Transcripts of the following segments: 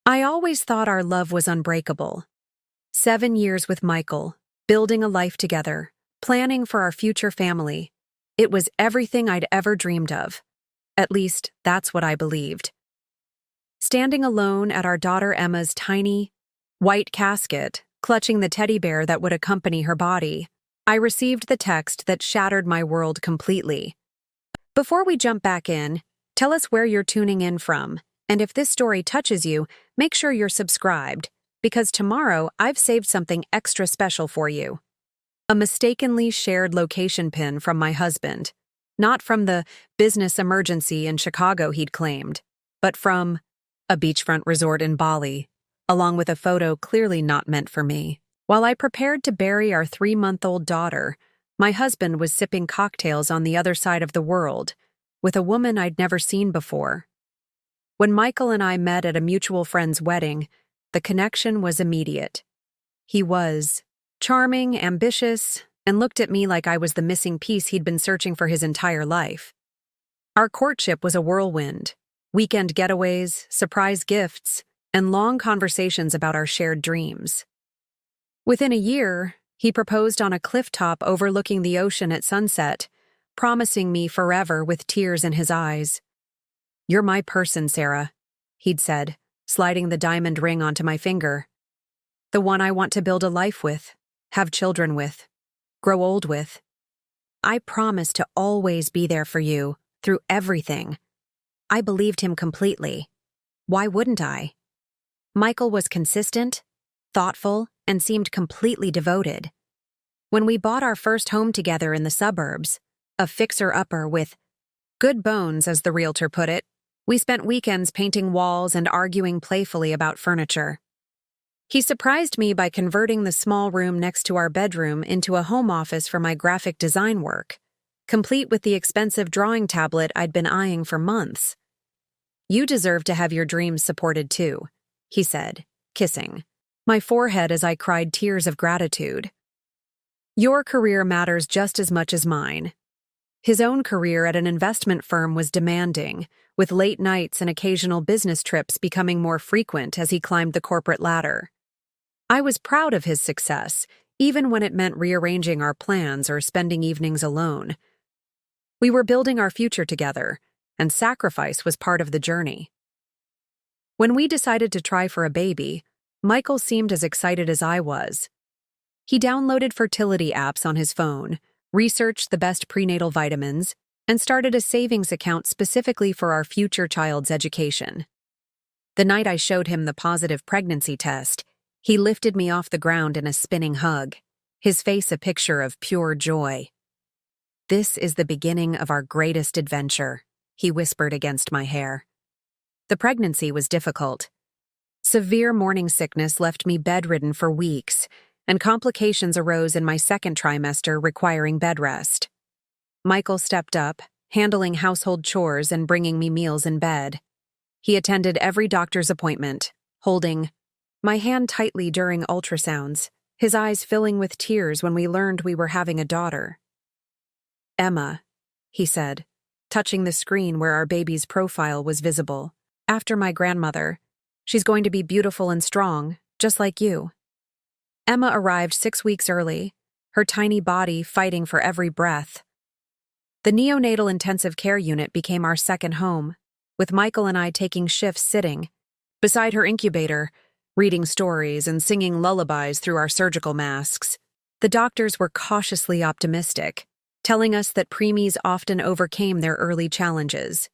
I always thought our love was unbreakable. 7 years with Michael, building a life together, planning for our future family. It was everything I'd ever dreamed of. At least, that's what I believed. Standing alone at our daughter Emma's tiny, white casket, clutching the teddy bear that would accompany her body, I received the text that shattered my world completely. Before we jump back in, tell us where you're tuning in from, and if this story touches you, make sure you're subscribed, because tomorrow I've saved something extra special for you. A mistakenly shared location pin from my husband, not from the business emergency in Chicago he'd claimed, but from a beachfront resort in Bali, along with a photo clearly not meant for me. While I prepared to bury our 3-month-old daughter, my husband was sipping cocktails on the other side of the world, with a woman I'd never seen before. When Michael and I met at a mutual friend's wedding, the connection was immediate. He was charming, ambitious, and looked at me like I was the missing piece he'd been searching for his entire life. Our courtship was a whirlwind: weekend getaways, surprise gifts, and long conversations about our shared dreams. Within a year, he proposed on a cliff top overlooking the ocean at sunset, promising me forever with tears in his eyes. "You're my person, Sarah," he'd said, sliding the diamond ring onto my finger. "The one I want to build a life with, have children with, grow old with. I promise to always be there for you, through everything." I believed him completely. Why wouldn't I? Michael was consistent, thoughtful, and seemed completely devoted. When we bought our first home together in the suburbs, a fixer-upper with good bones, as the realtor put it, we spent weekends painting walls and arguing playfully about furniture. He surprised me by converting the small room next to our bedroom into a home office for my graphic design work, complete with the expensive drawing tablet I'd been eyeing for months. "You deserve to have your dreams supported too," he said, kissing my forehead as I cried tears of gratitude. "Your career matters just as much as mine." His own career at an investment firm was demanding, with late nights and occasional business trips becoming more frequent as he climbed the corporate ladder. I was proud of his success, even when it meant rearranging our plans or spending evenings alone. We were building our future together, and sacrifice was part of the journey. When we decided to try for a baby, Michael seemed as excited as I was. He downloaded fertility apps on his phone, researched the best prenatal vitamins, and started a savings account specifically for our future child's education. The night I showed him the positive pregnancy test, he lifted me off the ground in a spinning hug, his face a picture of pure joy. "This is the beginning of our greatest adventure," he whispered against my hair. The pregnancy was difficult. Severe morning sickness left me bedridden for weeks, and complications arose in my second trimester requiring bed rest. Michael stepped up, handling household chores and bringing me meals in bed. He attended every doctor's appointment, holding my hand tightly during ultrasounds, his eyes filling with tears when we learned we were having a daughter. "Emma," he said, touching the screen where our baby's profile was visible. "After my grandmother. She's going to be beautiful and strong, just like you." Emma arrived 6 weeks early, her tiny body fighting for every breath. The neonatal intensive care unit became our second home, with Michael and I taking shifts sitting beside her incubator, reading stories and singing lullabies through our surgical masks. The doctors were cautiously optimistic, telling us that preemies often overcame their early challenges.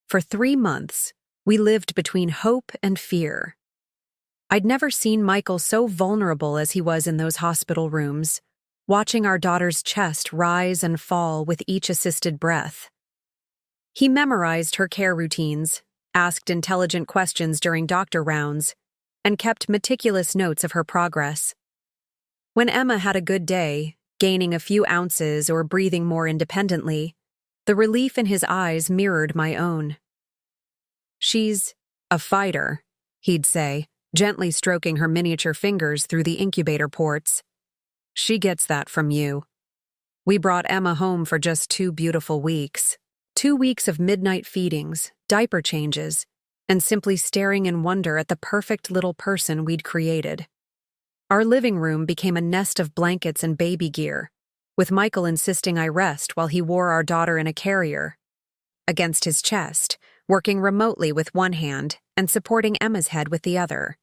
For 3 months, we lived between hope and fear. I'd never seen Michael so vulnerable as he was in those hospital rooms, watching our daughter's chest rise and fall with each assisted breath. He memorized her care routines, asked intelligent questions during doctor rounds, and kept meticulous notes of her progress. When Emma had a good day, gaining a few ounces or breathing more independently, the relief in his eyes mirrored my own. "She's a fighter," he'd say, gently stroking her miniature fingers through the incubator ports. "She gets that from you." We brought Emma home for just 2 beautiful weeks. 2 weeks of midnight feedings, diaper changes, and simply staring in wonder at the perfect little person we'd created. Our living room became a nest of blankets and baby gear, with Michael insisting I rest while he wore our daughter in a carrier against his chest, working remotely with one hand and supporting Emma's head with the other.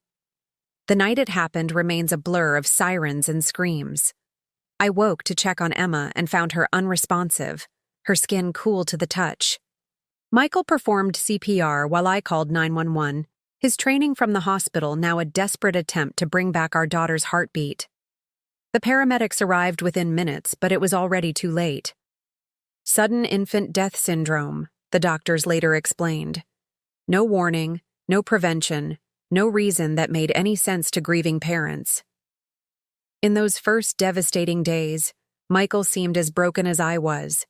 The night it happened remains a blur of sirens and screams. I woke to check on Emma and found her unresponsive, her skin cool to the touch. Michael performed CPR while I called 911, his training from the hospital now a desperate attempt to bring back our daughter's heartbeat. The paramedics arrived within minutes, but it was already too late. Sudden infant death syndrome, the doctors later explained. No warning, no prevention, no reason that made any sense to grieving parents. In those first devastating days, Michael seemed as broken as I was.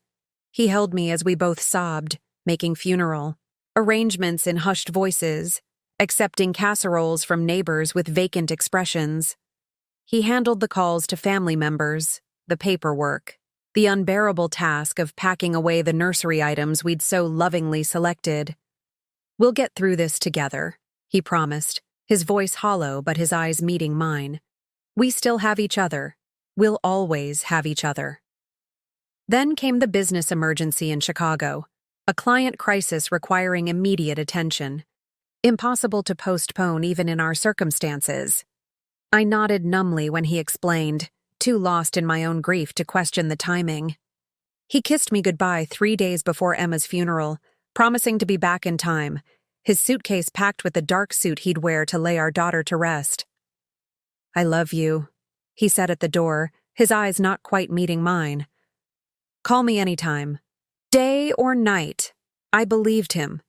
He held me as we both sobbed, making funeral arrangements in hushed voices, accepting casseroles from neighbors with vacant expressions. He handled the calls to family members, the paperwork, the unbearable task of packing away the nursery items we'd so lovingly selected. "We'll get through this together," he promised, his voice hollow but his eyes meeting mine. "We still have each other. We'll always have each other." Then came the business emergency in Chicago, a client crisis requiring immediate attention. Impossible to postpone even in our circumstances. I nodded numbly when he explained, too lost in my own grief to question the timing. He kissed me goodbye 3 days before Emma's funeral, promising to be back in time, his suitcase packed with the dark suit he'd wear to lay our daughter to rest. "I love you," he said at the door, his eyes not quite meeting mine. "Call me anytime. Day or night." I believed him.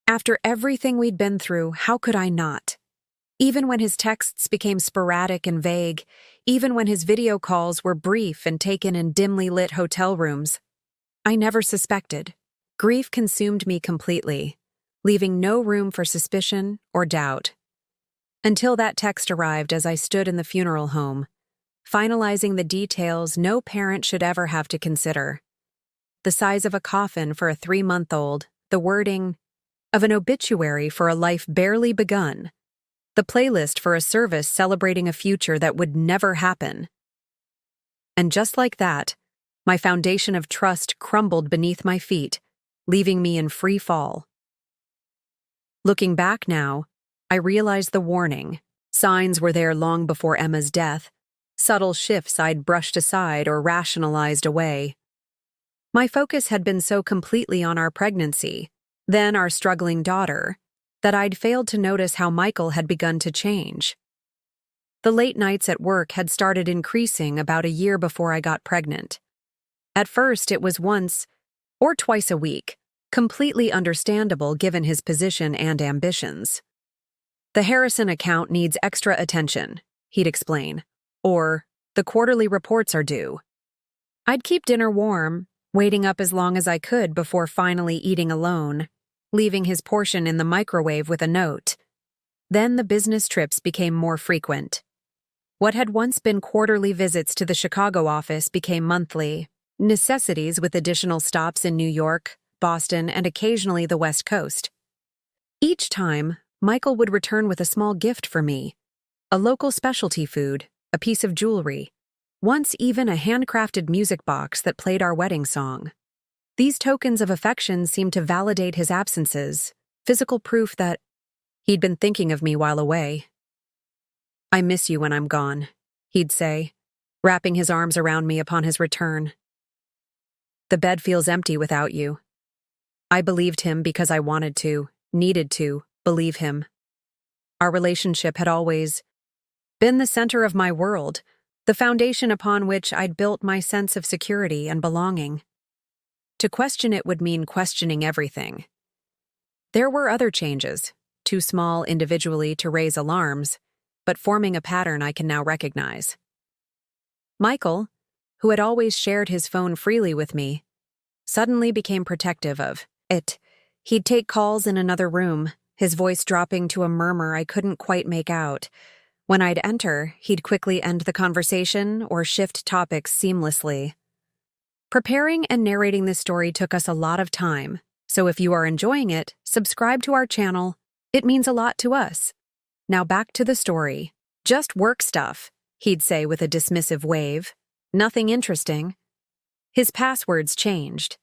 After everything we'd been through, how could I not? Even when his texts became sporadic and vague, even when his video calls were brief and taken in dimly lit hotel rooms, I never suspected. Grief consumed me completely, leaving no room for suspicion or doubt. Until that text arrived as I stood in the funeral home, finalizing the details no parent should ever have to consider. The size of a coffin for a 3-month-old, the wording of an obituary for a life barely begun, the playlist for a service celebrating a future that would never happen. And just like that, my foundation of trust crumbled beneath my feet, leaving me in free fall. Looking back now, I realize the warning. Signs were there long before Emma's death, subtle shifts I'd brushed aside or rationalized away. My focus had been so completely on our pregnancy, then our struggling daughter, that I'd failed to notice how Michael had begun to change. The late nights at work had started increasing about a year before I got pregnant. At first, it was once or twice a week, completely understandable given his position and ambitions. "The Harrison account needs extra attention," he'd explain, or "the quarterly reports are due." I'd keep dinner warm, waiting up as long as I could before finally eating alone, leaving his portion in the microwave with a note. Then the business trips became more frequent. What had once been quarterly visits to the Chicago office became monthly, necessities with additional stops in New York, Boston, and occasionally the West Coast. Each time, Michael would return with a small gift for me, a local specialty food, a piece of jewelry, once even a handcrafted music box that played our wedding song. These tokens of affection seemed to validate his absences, physical proof that he'd been thinking of me while away. "I miss you when I'm gone," he'd say, wrapping his arms around me upon his return. "The bed feels empty without you." I believed him because I wanted to, needed to, believe him. Our relationship had always been the center of my world, the foundation upon which I'd built my sense of security and belonging. To question it would mean questioning everything. There were other changes, too small individually to raise alarms, but forming a pattern I can now recognize. Michael, who had always shared his phone freely with me, suddenly became protective of it. He'd take calls in another room, his voice dropping to a murmur I couldn't quite make out. When I'd enter, he'd quickly end the conversation or shift topics seamlessly. Preparing and narrating this story took us a lot of time, so if you are enjoying it, subscribe to our channel, It means a lot to us. Now back to the story. Just work stuff, he'd say with a dismissive wave. Nothing interesting. His passwords changed.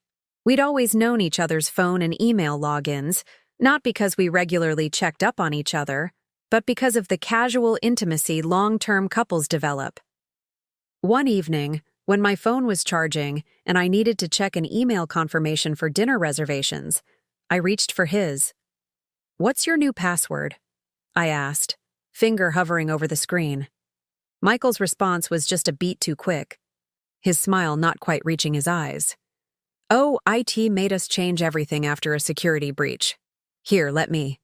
We'd always known each other's phone and email logins, not because we regularly checked up on each other, but because of the casual intimacy long-term couples develop. One evening, when my phone was charging and I needed to check an email confirmation for dinner reservations, I reached for his. "What's your new password?" I asked, finger hovering over the screen. Michael's response was just a beat too quick, his smile not quite reaching his eyes. "Oh, IT made us change everything after a security breach. Here, let me."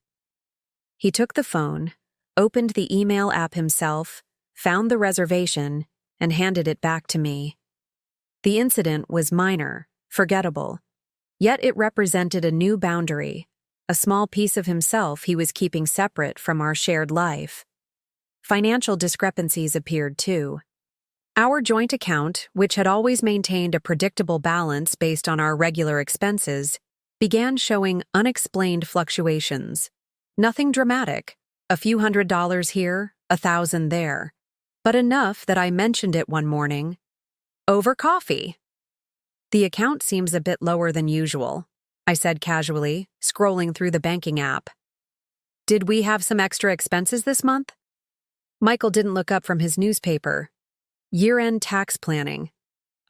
He took the phone, opened the email app himself, found the reservation, and handed it back to me. The incident was minor, forgettable, yet it represented a new boundary, a small piece of himself he was keeping separate from our shared life. Financial discrepancies appeared too. Our joint account, which had always maintained a predictable balance based on our regular expenses, began showing unexplained fluctuations. Nothing dramatic, a few $100s here, 1,000 there, but enough that I mentioned it one morning. "Over coffee." "The account seems a bit lower than usual," I said casually, scrolling through the banking app. "Did we have some extra expenses this month?" Michael didn't look up from his newspaper. "Year-end tax planning.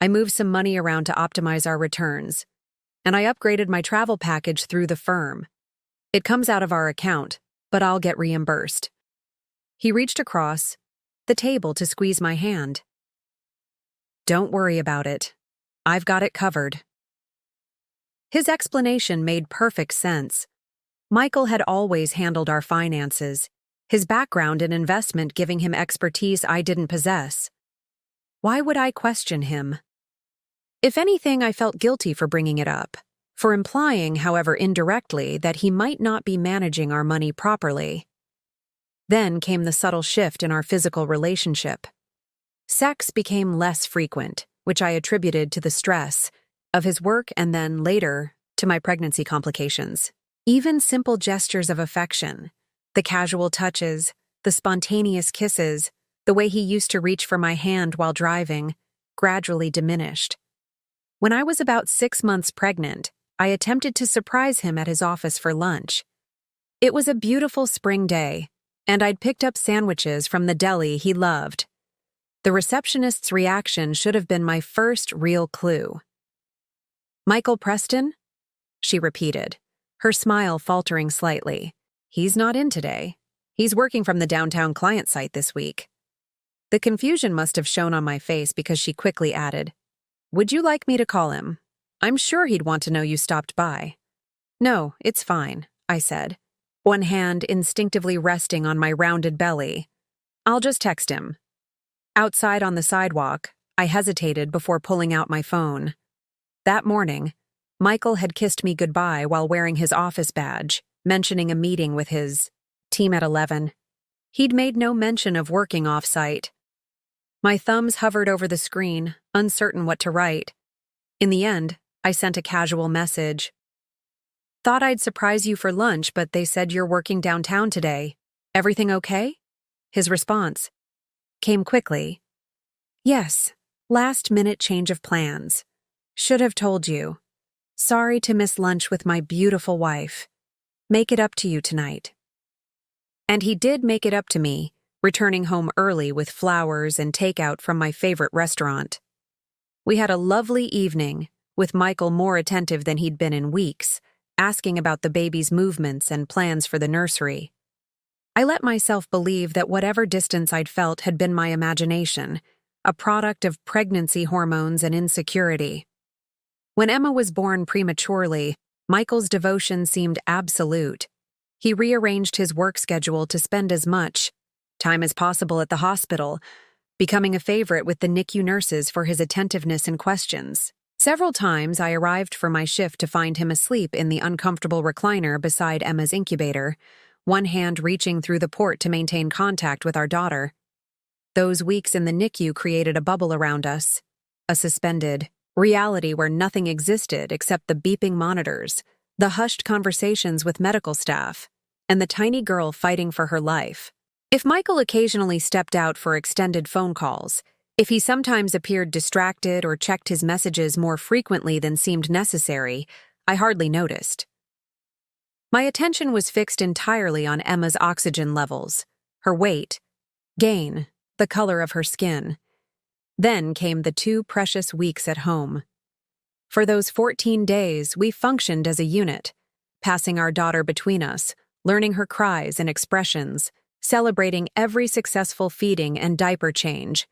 I moved some money around to optimize our returns, and I upgraded my travel package through the firm. It comes out of our account, but I'll get reimbursed." He reached across the table to squeeze my hand. "Don't worry about it. I've got it covered." His explanation made perfect sense. Michael had always handled our finances, his background in investment giving him expertise I didn't possess. Why would I question him? If anything, I felt guilty for bringing it up, for implying, however indirectly, that he might not be managing our money properly. Then came the subtle shift in our physical relationship. Sex became less frequent, which I attributed to the stress of his work and then, later, to my pregnancy complications. Even simple gestures of affection, the casual touches, the spontaneous kisses, the way he used to reach for my hand while driving, gradually diminished. When I was about 6 months pregnant, I attempted to surprise him at his office for lunch. It was a beautiful spring day, and I'd picked up sandwiches from the deli he loved. The receptionist's reaction should have been my first real clue. "Michael Preston?" she repeated, her smile faltering slightly. "He's not in today. He's working from the downtown client site this week." The confusion must have shown on my face because she quickly added, "Would you like me to call him? I'm sure he'd want to know you stopped by." "No, it's fine," I said, one hand instinctively resting on my rounded belly. "I'll just text him." Outside on the sidewalk, I hesitated before pulling out my phone. That morning, Michael had kissed me goodbye while wearing his office badge, mentioning a meeting with his team at 11. He'd made no mention of working off-site. My thumbs hovered over the screen, uncertain what to write. In the end, I sent a casual message. "Thought I'd surprise you for lunch, but they said you're working downtown today. Everything okay?" His response came quickly. "Yes, last-minute change of plans. Should have told you. Sorry to miss lunch with my beautiful wife. Make it up to you tonight." And he did make it up to me, returning home early with flowers and takeout from my favorite restaurant. We had a lovely evening, with Michael more attentive than he'd been in weeks, asking about the baby's movements and plans for the nursery. I let myself believe that whatever distance I'd felt had been my imagination, a product of pregnancy hormones and insecurity. When Emma was born prematurely, Michael's devotion seemed absolute. He rearranged his work schedule to spend as much time as possible at the hospital, becoming a favorite with the NICU nurses for his attentiveness and questions. Several times I arrived for my shift to find him asleep in the uncomfortable recliner beside Emma's incubator, one hand reaching through the port to maintain contact with our daughter. Those weeks in the NICU created a bubble around us, a suspended reality where nothing existed except the beeping monitors, the hushed conversations with medical staff, and the tiny girl fighting for her life. If Michael occasionally stepped out for extended phone calls, if he sometimes appeared distracted or checked his messages more frequently than seemed necessary, I hardly noticed. My attention was fixed entirely on Emma's oxygen levels, her weight, gain, the color of her skin. Then came the 2 precious weeks at home. For those 14 days, we functioned as a unit, passing our daughter between us, learning her cries and expressions, celebrating every successful feeding and diaper change,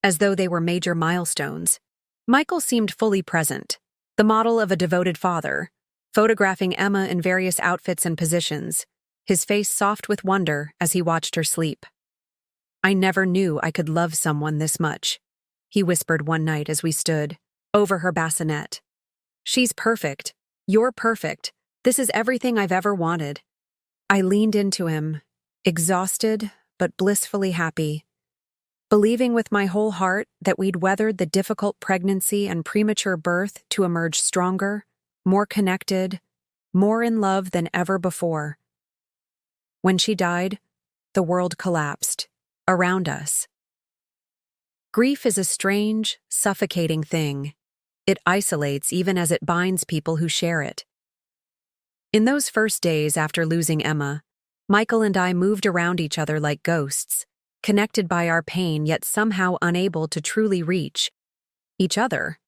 as though they were major milestones. Michael seemed fully present, the model of a devoted father, photographing Emma in various outfits and positions, his face soft with wonder as he watched her sleep. "I never knew I could love someone this much," he whispered one night as we stood, over her bassinet. "She's perfect. You're perfect. This is everything I've ever wanted." I leaned into him, exhausted but blissfully happy, believing with my whole heart that we'd weathered the difficult pregnancy and premature birth to emerge stronger, more connected, more in love than ever before. When she died, the world collapsed around us. Grief is a strange, suffocating thing. It isolates even as it binds people who share it. In those first days after losing Emma, Michael and I moved around each other like ghosts, connected by our pain yet somehow unable to truly reach each other.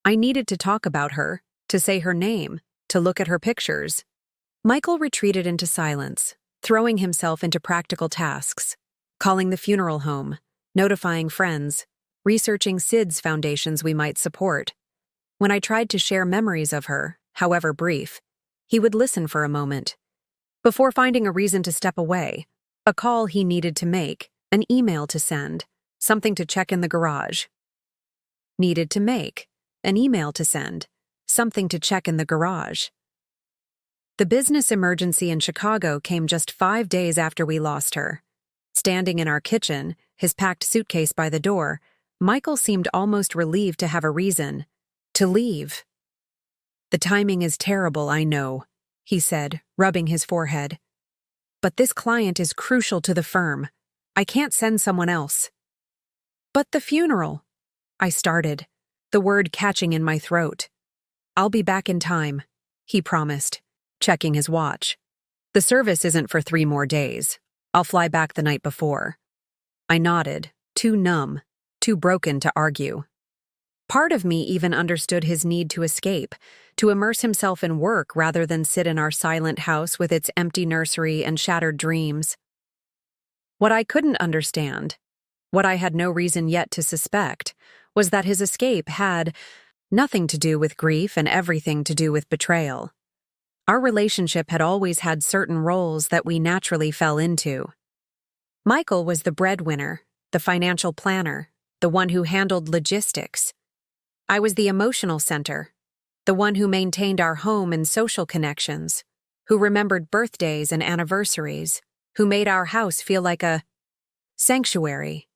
I needed to talk about her, to say her name, to look at her pictures. Michael retreated into silence, throwing himself into practical tasks, calling the funeral home, notifying friends, researching SIDS foundations we might support. When I tried to share memories of her, however brief, he would listen for a moment, before finding a reason to step away, a call he needed to make, an email to send, something to check in the garage. Needed to make, an email to send, something to check in the garage. The business emergency in Chicago came just 5 days after we lost her. Standing in our kitchen, his packed suitcase by the door, Michael seemed almost relieved to have a reason to leave. "The timing is terrible, I know," he said, rubbing his forehead. "But this client is crucial to the firm. I can't send someone else." "But the funeral," I started, the word catching in my throat. "I'll be back in time," he promised, checking his watch. "The service isn't for 3 more days. I'll fly back the night before." I nodded, too numb, too broken to argue. Part of me even understood his need to escape, to immerse himself in work rather than sit in our silent house with its empty nursery and shattered dreams. What I couldn't understand, what I had no reason yet to suspect, was that his escape had nothing to do with grief and everything to do with betrayal. Our relationship had always had certain roles that we naturally fell into. Michael was the breadwinner, the financial planner, the one who handled logistics. I was the emotional center, the one who maintained our home and social connections, who remembered birthdays and anniversaries, who made our house feel like a sanctuary.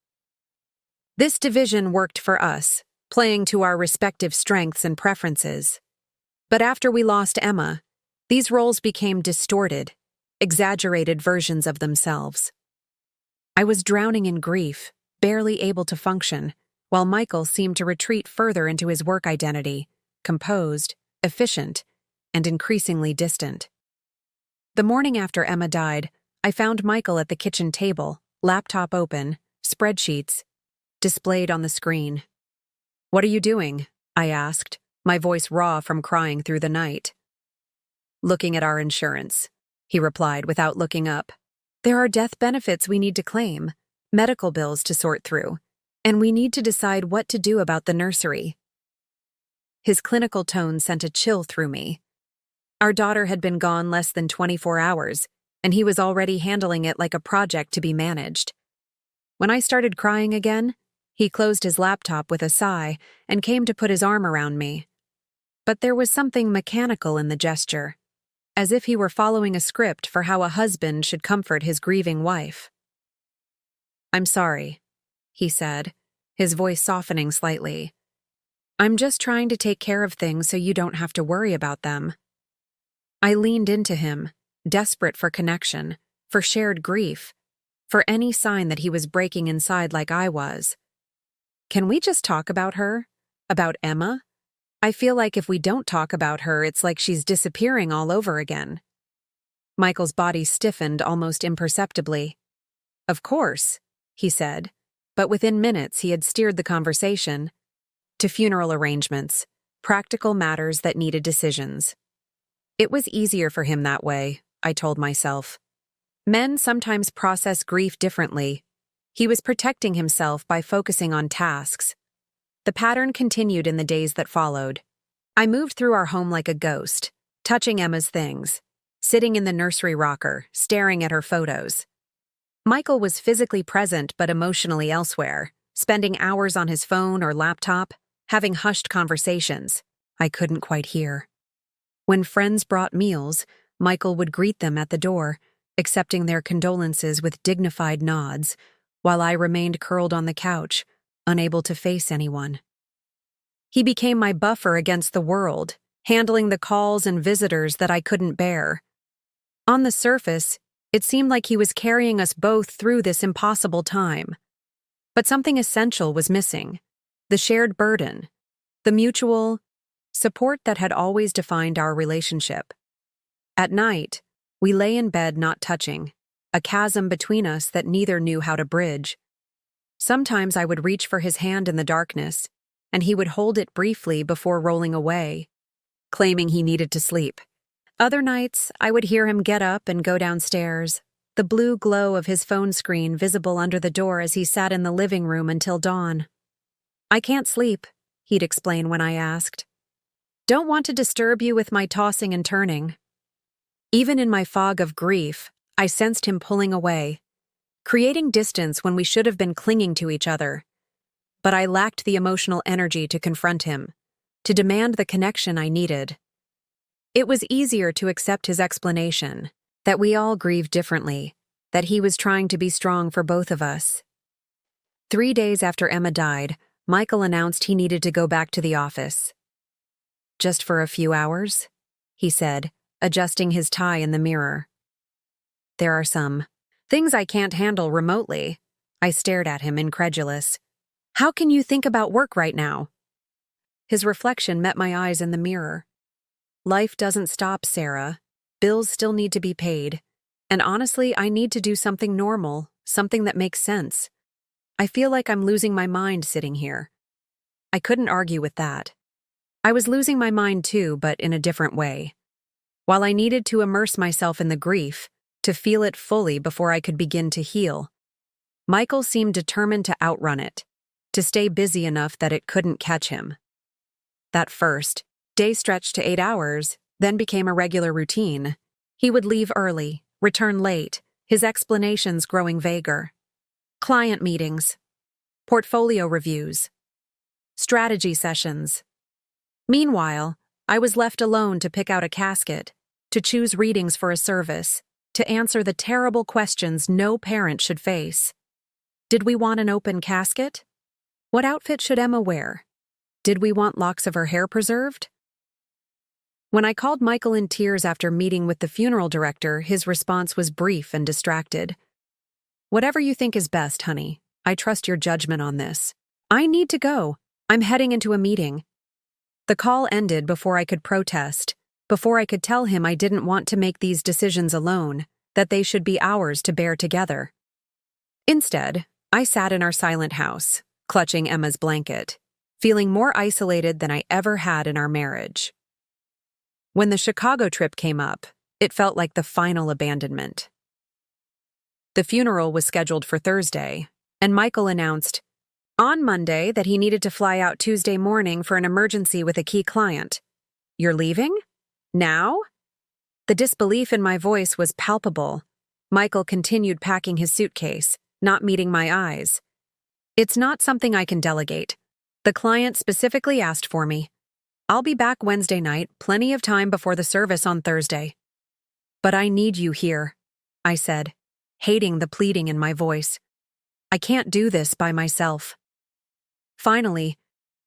This division worked for us, playing to our respective strengths and preferences. But after we lost Emma, these roles became distorted, exaggerated versions of themselves. I was drowning in grief, barely able to function, while Michael seemed to retreat further into his work identity, composed, efficient, and increasingly distant. The morning after Emma died, I found Michael at the kitchen table, laptop open, spreadsheets displayed on the screen. "What are you doing?" I asked, my voice raw from crying through the night. "Looking at our insurance," he replied without looking up. "There are death benefits we need to claim, medical bills to sort through, and we need to decide what to do about the nursery." His clinical tone sent a chill through me. Our daughter had been gone less than 24 hours, and he was already handling it like a project to be managed. When I started crying again, he closed his laptop with a sigh and came to put his arm around me. But there was something mechanical in the gesture, as if he were following a script for how a husband should comfort his grieving wife. "I'm sorry," he said, his voice softening slightly. "I'm just trying to take care of things so you don't have to worry about them." I leaned into him, desperate for connection, for shared grief, for any sign that he was breaking inside like I was. Can we just talk about her? About Emma? I feel like if we don't talk about her, it's like she's disappearing all over again. Michael's body stiffened almost imperceptibly. Of course, he said, but within minutes he had steered the conversation to funeral arrangements, practical matters that needed decisions. It was easier for him that way, I told myself. Men sometimes process grief differently. He was protecting himself by focusing on tasks. The pattern continued in the days that followed. I moved through our home like a ghost, touching Emma's things, sitting in the nursery rocker, staring at her photos. Michael was physically present but emotionally elsewhere, spending hours on his phone or laptop, having hushed conversations I couldn't quite hear. When friends brought meals, Michael would greet them at the door, accepting their condolences with dignified nods, while I remained curled on the couch, unable to face anyone. He became my buffer against the world, handling the calls and visitors that I couldn't bear. On the surface, it seemed like he was carrying us both through this impossible time. But something essential was missing: the shared burden, the mutual support that had always defined our relationship. At night, we lay in bed not touching, a chasm between us that neither knew how to bridge. Sometimes I would reach for his hand in the darkness, and he would hold it briefly before rolling away, claiming he needed to sleep. Other nights, I would hear him get up and go downstairs, the blue glow of his phone screen visible under the door as he sat in the living room until dawn. "I can't sleep," he'd explain when I asked. "Don't want to disturb you with my tossing and turning." Even in my fog of grief, I sensed him pulling away, creating distance when we should have been clinging to each other. But I lacked the emotional energy to confront him, to demand the connection I needed. It was easier to accept his explanation, that we all grieve differently, that he was trying to be strong for both of us. 3 days after Emma died, Michael announced he needed to go back to the office. "Just for a few hours?" he said, adjusting his tie in the mirror. "There are some things I can't handle remotely." I stared at him, incredulous. "How can you think about work right now?" His reflection met my eyes in the mirror. "Life doesn't stop, Sarah. Bills still need to be paid. And honestly, I need to do something normal, something that makes sense. I feel like I'm losing my mind sitting here." I couldn't argue with that. I was losing my mind too, but in a different way. While I needed to immerse myself in the grief, to feel it fully before I could begin to heal, Michael seemed determined to outrun it, to stay busy enough that it couldn't catch him. That first day stretched to 8 hours, then became a regular routine. He would leave early, return late, his explanations growing vaguer. Client meetings, portfolio reviews, strategy sessions. Meanwhile, I was left alone to pick out a casket, to choose readings for a service, to answer the terrible questions no parent should face. Did we want an open casket? What outfit should Emma wear? Did we want locks of her hair preserved? When I called Michael in tears after meeting with the funeral director, his response was brief and distracted. "Whatever you think is best, honey. I trust your judgment on this. I need to go. I'm heading into a meeting." The call ended before I could protest, before I could tell him I didn't want to make these decisions alone, that they should be ours to bear together. Instead, I sat in our silent house, clutching Emma's blanket, feeling more isolated than I ever had in our marriage. When the Chicago trip came up, it felt like the final abandonment. The funeral was scheduled for Thursday, and Michael announced on Monday that he needed to fly out Tuesday morning for an emergency with a key client. "You're leaving? Now?" The disbelief in my voice was palpable. Michael continued packing his suitcase, not meeting my eyes. "It's not something I can delegate. The client specifically asked for me. I'll be back Wednesday night, plenty of time before the service on Thursday." "But I need you here," I said, hating the pleading in my voice. "I can't do this by myself." Finally,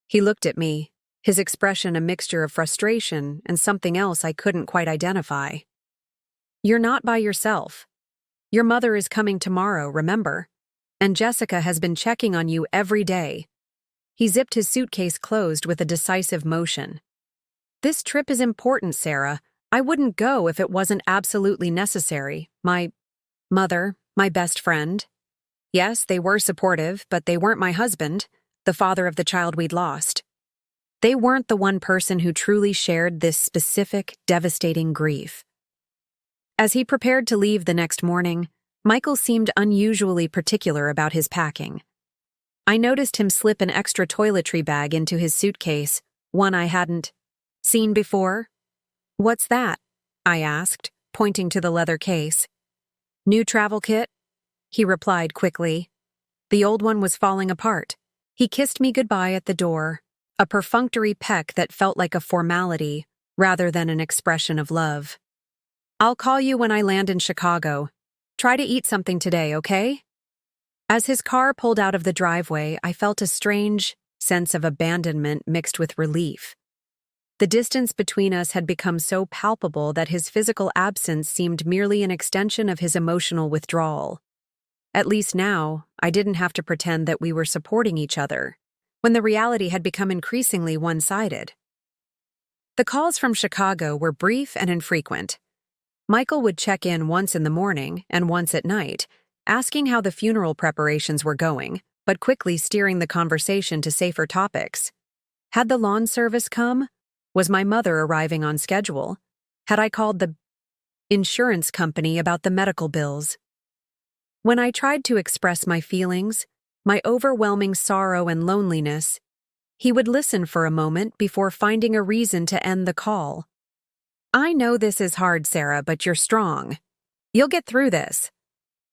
he looked at me, his expression a mixture of frustration and something else I couldn't quite identify. You're not by yourself. Your mother is coming tomorrow, remember? And Jessica has been checking on you every day. He zipped his suitcase closed with a decisive motion. This trip is important, Sarah. I wouldn't go if it wasn't absolutely necessary. My mother, my best friend. Yes, they were supportive, but they weren't my husband, the father of the child we'd lost. They weren't the one person who truly shared this specific, devastating grief. As he prepared to leave the next morning, Michael seemed unusually particular about his packing. I noticed him slip an extra toiletry bag into his suitcase, one I hadn't seen before. What's that? I asked, pointing to the leather case. New travel kit? He replied quickly. The old one was falling apart. He kissed me goodbye at the door, a perfunctory peck that felt like a formality rather than an expression of love. I'll call you when I land in Chicago. Try to eat something today, okay? As his car pulled out of the driveway, I felt a strange sense of abandonment mixed with relief. The distance between us had become so palpable that his physical absence seemed merely an extension of his emotional withdrawal. At least now, I didn't have to pretend that we were supporting each other, when the reality had become increasingly one-sided. The calls from Chicago were brief and infrequent. Michael would check in once in the morning and once at night, asking how the funeral preparations were going, but quickly steering the conversation to safer topics. Had the lawn service come? Was my mother arriving on schedule? Had I called the insurance company about the medical bills? When I tried to express my feelings, my overwhelming sorrow and loneliness, he would listen for a moment before finding a reason to end the call. I know this is hard, Sarah, but you're strong. You'll get through this.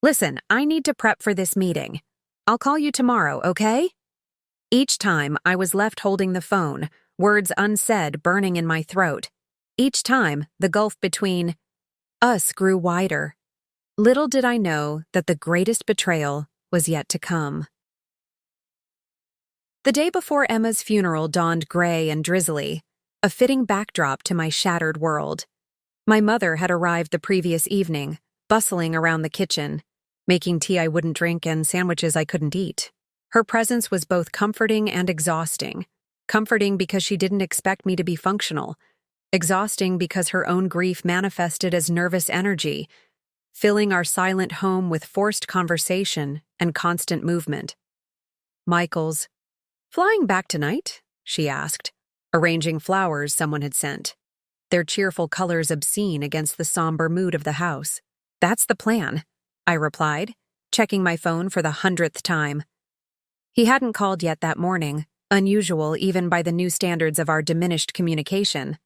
Listen, I need to prep for this meeting. I'll call you tomorrow, okay? Each time, I was left holding the phone, words unsaid burning in my throat. Each time, the gulf between us grew wider. Little did I know that the greatest betrayal was yet to come. The day before Emma's funeral dawned gray and drizzly, a fitting backdrop to my shattered world. My mother had arrived the previous evening, bustling around the kitchen, making tea I wouldn't drink and sandwiches I couldn't eat. Her presence was both comforting and exhausting. Comforting because she didn't expect me to be functional. Exhausting because her own grief manifested as nervous energy, filling our silent home with forced conversation and constant movement. Michael's, "Flying back tonight?" she asked, arranging flowers someone had sent, their cheerful colors obscene against the somber mood of the house. "That's the plan," I replied, checking my phone for the 100th time. He hadn't called yet that morning, unusual even by the new standards of our diminished communication.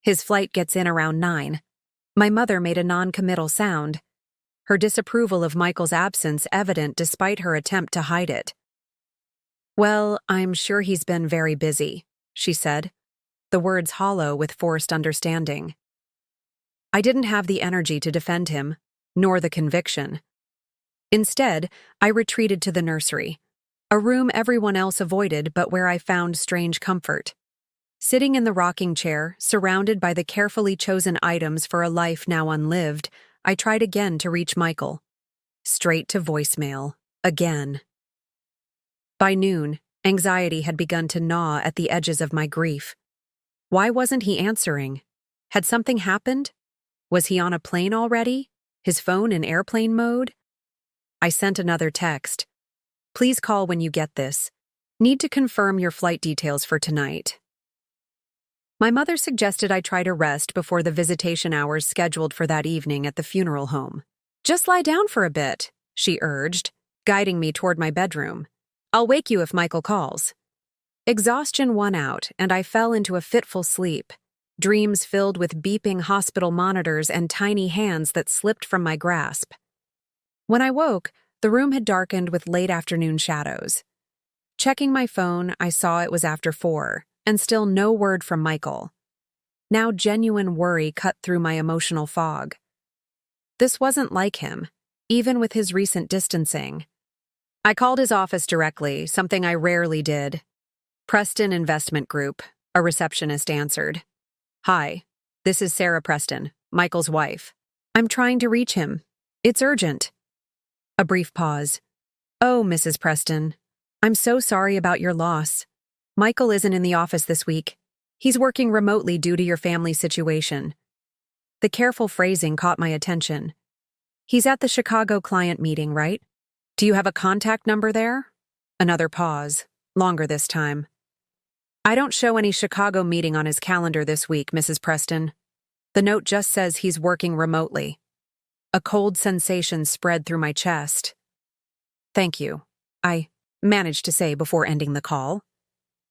His flight gets in around 9. My mother made a non-committal sound, her disapproval of Michael's absence evident despite her attempt to hide it. "Well, I'm sure he's been very busy," she said, the words hollow with forced understanding. I didn't have the energy to defend him, nor the conviction. Instead, I retreated to the nursery, a room everyone else avoided but where I found strange comfort. Sitting in the rocking chair, surrounded by the carefully chosen items for a life now unlived, I tried again to reach Michael. Straight to voicemail. Again. By noon, anxiety had begun to gnaw at the edges of my grief. Why wasn't he answering? Had something happened? Was he on a plane already? His phone in airplane mode? I sent another text. "Please call when you get this. Need to confirm your flight details for tonight." My mother suggested I try to rest before the visitation hours scheduled for that evening at the funeral home. "Just lie down for a bit," she urged, guiding me toward my bedroom. "I'll wake you if Michael calls." Exhaustion won out, and I fell into a fitful sleep, dreams filled with beeping hospital monitors and tiny hands that slipped from my grasp. When I woke, the room had darkened with late afternoon shadows. Checking my phone, I saw it was after 4, and still no word from Michael. Now genuine worry cut through my emotional fog. This wasn't like him, even with his recent distancing. I called his office directly, something I rarely did. "Preston Investment Group," a receptionist answered. "Hi, this is Sarah Preston, Michael's wife. I'm trying to reach him. It's urgent. A brief pause. Oh, Mrs. Preston. I'm so sorry about your loss. Michael isn't in the office this week. He's working remotely due to your family situation. The careful phrasing caught my attention. He's at the Chicago client meeting, right? Do you have a contact number there? Another pause, longer this time. I don't show any Chicago meeting on his calendar this week, Mrs. Preston. The note just says he's working remotely. A cold sensation spread through my chest. Thank you, I managed to say before ending the call.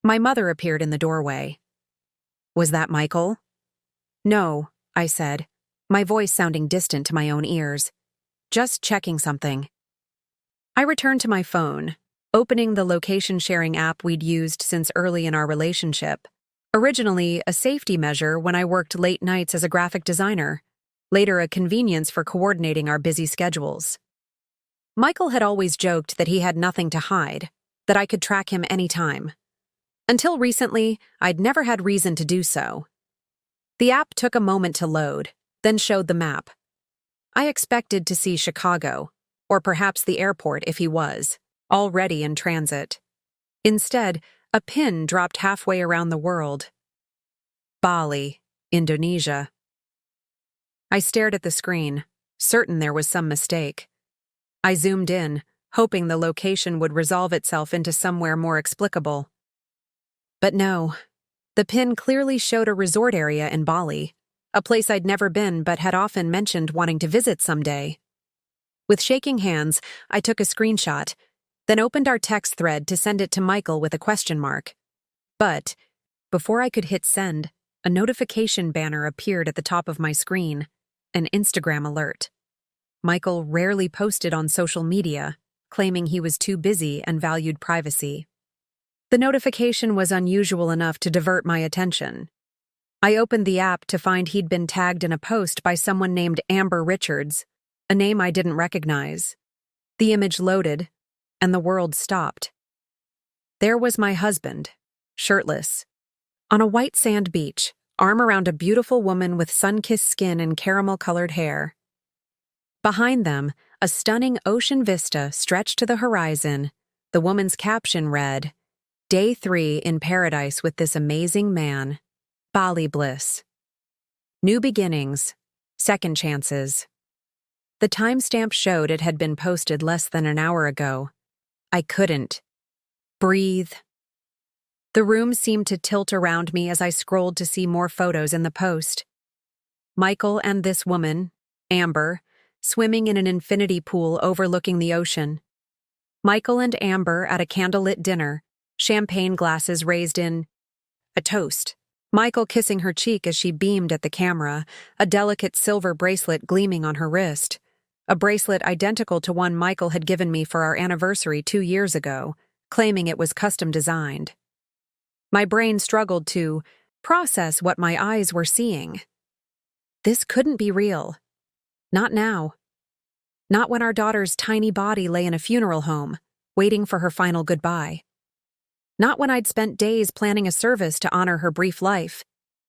My mother appeared in the doorway. Was that Michael? No, I said, my voice sounding distant to my own ears. Just checking something. I returned to my phone, opening the location-sharing app we'd used since early in our relationship. Originally a safety measure when I worked late nights as a graphic designer, later a convenience for coordinating our busy schedules. Michael had always joked that he had nothing to hide, that I could track him anytime. Until recently, I'd never had reason to do so. The app took a moment to load, then showed the map. I expected to see Chicago, or perhaps the airport if he was, already in transit. Instead, a pin dropped halfway around the world. Bali, Indonesia. I stared at the screen, certain there was some mistake. I zoomed in, hoping the location would resolve itself into somewhere more explicable. But no, the pin clearly showed a resort area in Bali, a place I'd never been but had often mentioned wanting to visit someday. With shaking hands, I took a screenshot, then opened our text thread to send it to Michael with a question mark. But, before I could hit send, a notification banner appeared at the top of my screen, an Instagram alert. Michael rarely posted on social media, claiming he was too busy and valued privacy. The notification was unusual enough to divert my attention. I opened the app to find he'd been tagged in a post by someone named Amber Richards, a name I didn't recognize. The image loaded, and the world stopped. There was my husband, shirtless, on a white sand beach, arm around a beautiful woman with sun-kissed skin and caramel-colored hair. Behind them, a stunning ocean vista stretched to the horizon. The woman's caption read, "Day 3 in paradise with this amazing man. Bali bliss. New beginnings. Second chances." The timestamp showed it had been posted less than an hour ago. I couldn't breathe. The room seemed to tilt around me as I scrolled to see more photos in the post. Michael and this woman, Amber, swimming in an infinity pool overlooking the ocean. Michael and Amber at a candlelit dinner, champagne glasses raised in a toast. Michael kissing her cheek as she beamed at the camera, a delicate silver bracelet gleaming on her wrist. A bracelet identical to one Michael had given me for our anniversary 2 years ago, claiming it was custom designed. My brain struggled to process what my eyes were seeing. This couldn't be real. Not now. Not when our daughter's tiny body lay in a funeral home, waiting for her final goodbye. Not when I'd spent days planning a service to honor her brief life,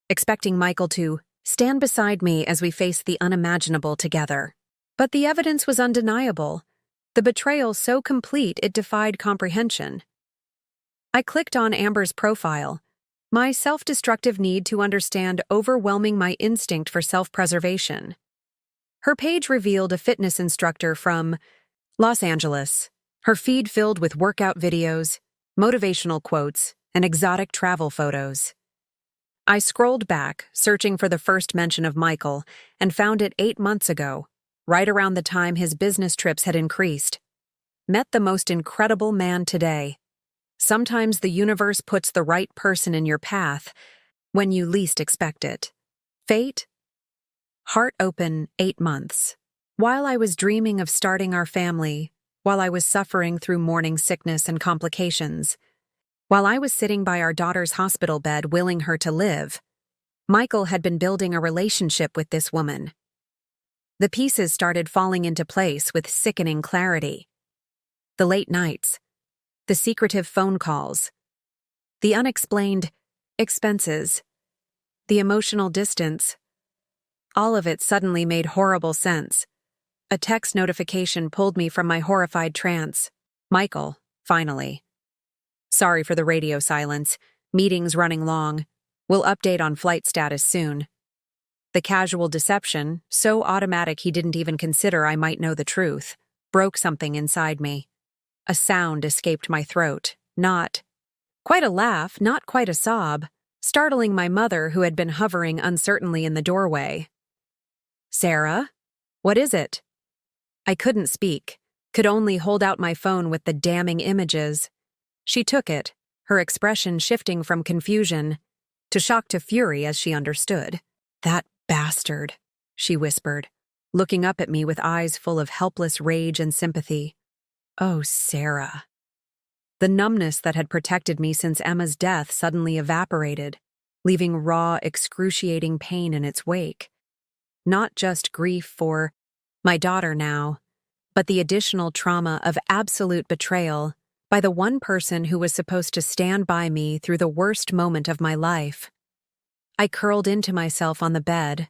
expecting Michael to stand beside me as we faced the unimaginable together. But the evidence was undeniable, the betrayal so complete it defied comprehension. I clicked on Amber's profile, my self-destructive need to understand overwhelming my instinct for self-preservation. Her page revealed a fitness instructor from Los Angeles, her feed filled with workout videos, motivational quotes, and exotic travel photos. I scrolled back, searching for the first mention of Michael, and found it 8 months ago, right around the time his business trips had increased. Met the most incredible man today. Sometimes the universe puts the right person in your path when you least expect it. Fate? Heart open 8 months. While I was dreaming of starting our family, while I was suffering through morning sickness and complications, while I was sitting by our daughter's hospital bed willing her to live, Michael had been building a relationship with this woman. The pieces started falling into place with sickening clarity. The late nights, the secretive phone calls, the unexplained expenses, the emotional distance. all of it suddenly made horrible sense. A text notification pulled me from my horrified trance. Michael, finally. Sorry for the radio silence. Meeting's running long. We'll update on flight status soon. The casual deception, so automatic he didn't even consider I might know the truth, broke something inside me. A sound escaped my throat, not quite a laugh, not quite a sob, startling my mother who had been hovering uncertainly in the doorway. Sarah? What is it? I couldn't speak, could only hold out my phone with the damning images. She took it, her expression shifting from confusion to shock to fury as she understood. That bastard, she whispered, looking up at me with eyes full of helpless rage and sympathy. Oh, Sarah. The numbness that had protected me since Emma's death suddenly evaporated, leaving raw, excruciating pain in its wake. Not just grief for my daughter now, but the additional trauma of absolute betrayal by the one person who was supposed to stand by me through the worst moment of my life. I curled into myself on the bed,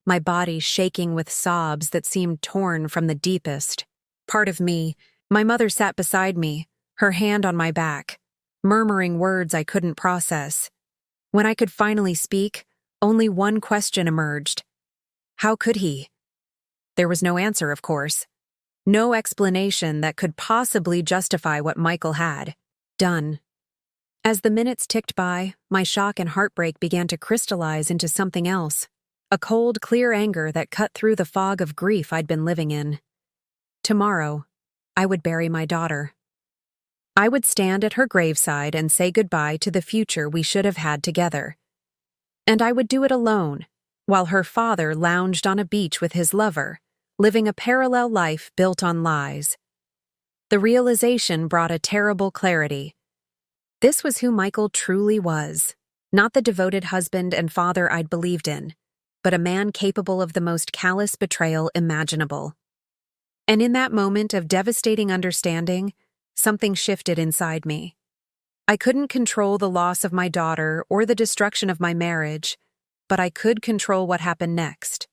my body shaking with sobs that seemed torn from the deepest part of me. My mother sat beside me, her hand on my back, murmuring words I couldn't process. When I could finally speak, only one question emerged. How could he? There was no answer, of course. No explanation that could possibly justify what Michael had done. As the minutes ticked by, my shock and heartbreak began to crystallize into something else, a cold, clear anger that cut through the fog of grief I'd been living in. Tomorrow, I would bury my daughter. I would stand at her graveside and say goodbye to the future we should have had together. And I would do it alone, while her father lounged on a beach with his lover, living a parallel life built on lies. The realization brought a terrible clarity. This was who Michael truly was, not the devoted husband and father I'd believed in, but a man capable of the most callous betrayal imaginable. And in that moment of devastating understanding, something shifted inside me. I couldn't control the loss of my daughter or the destruction of my marriage, but I could control what happened next.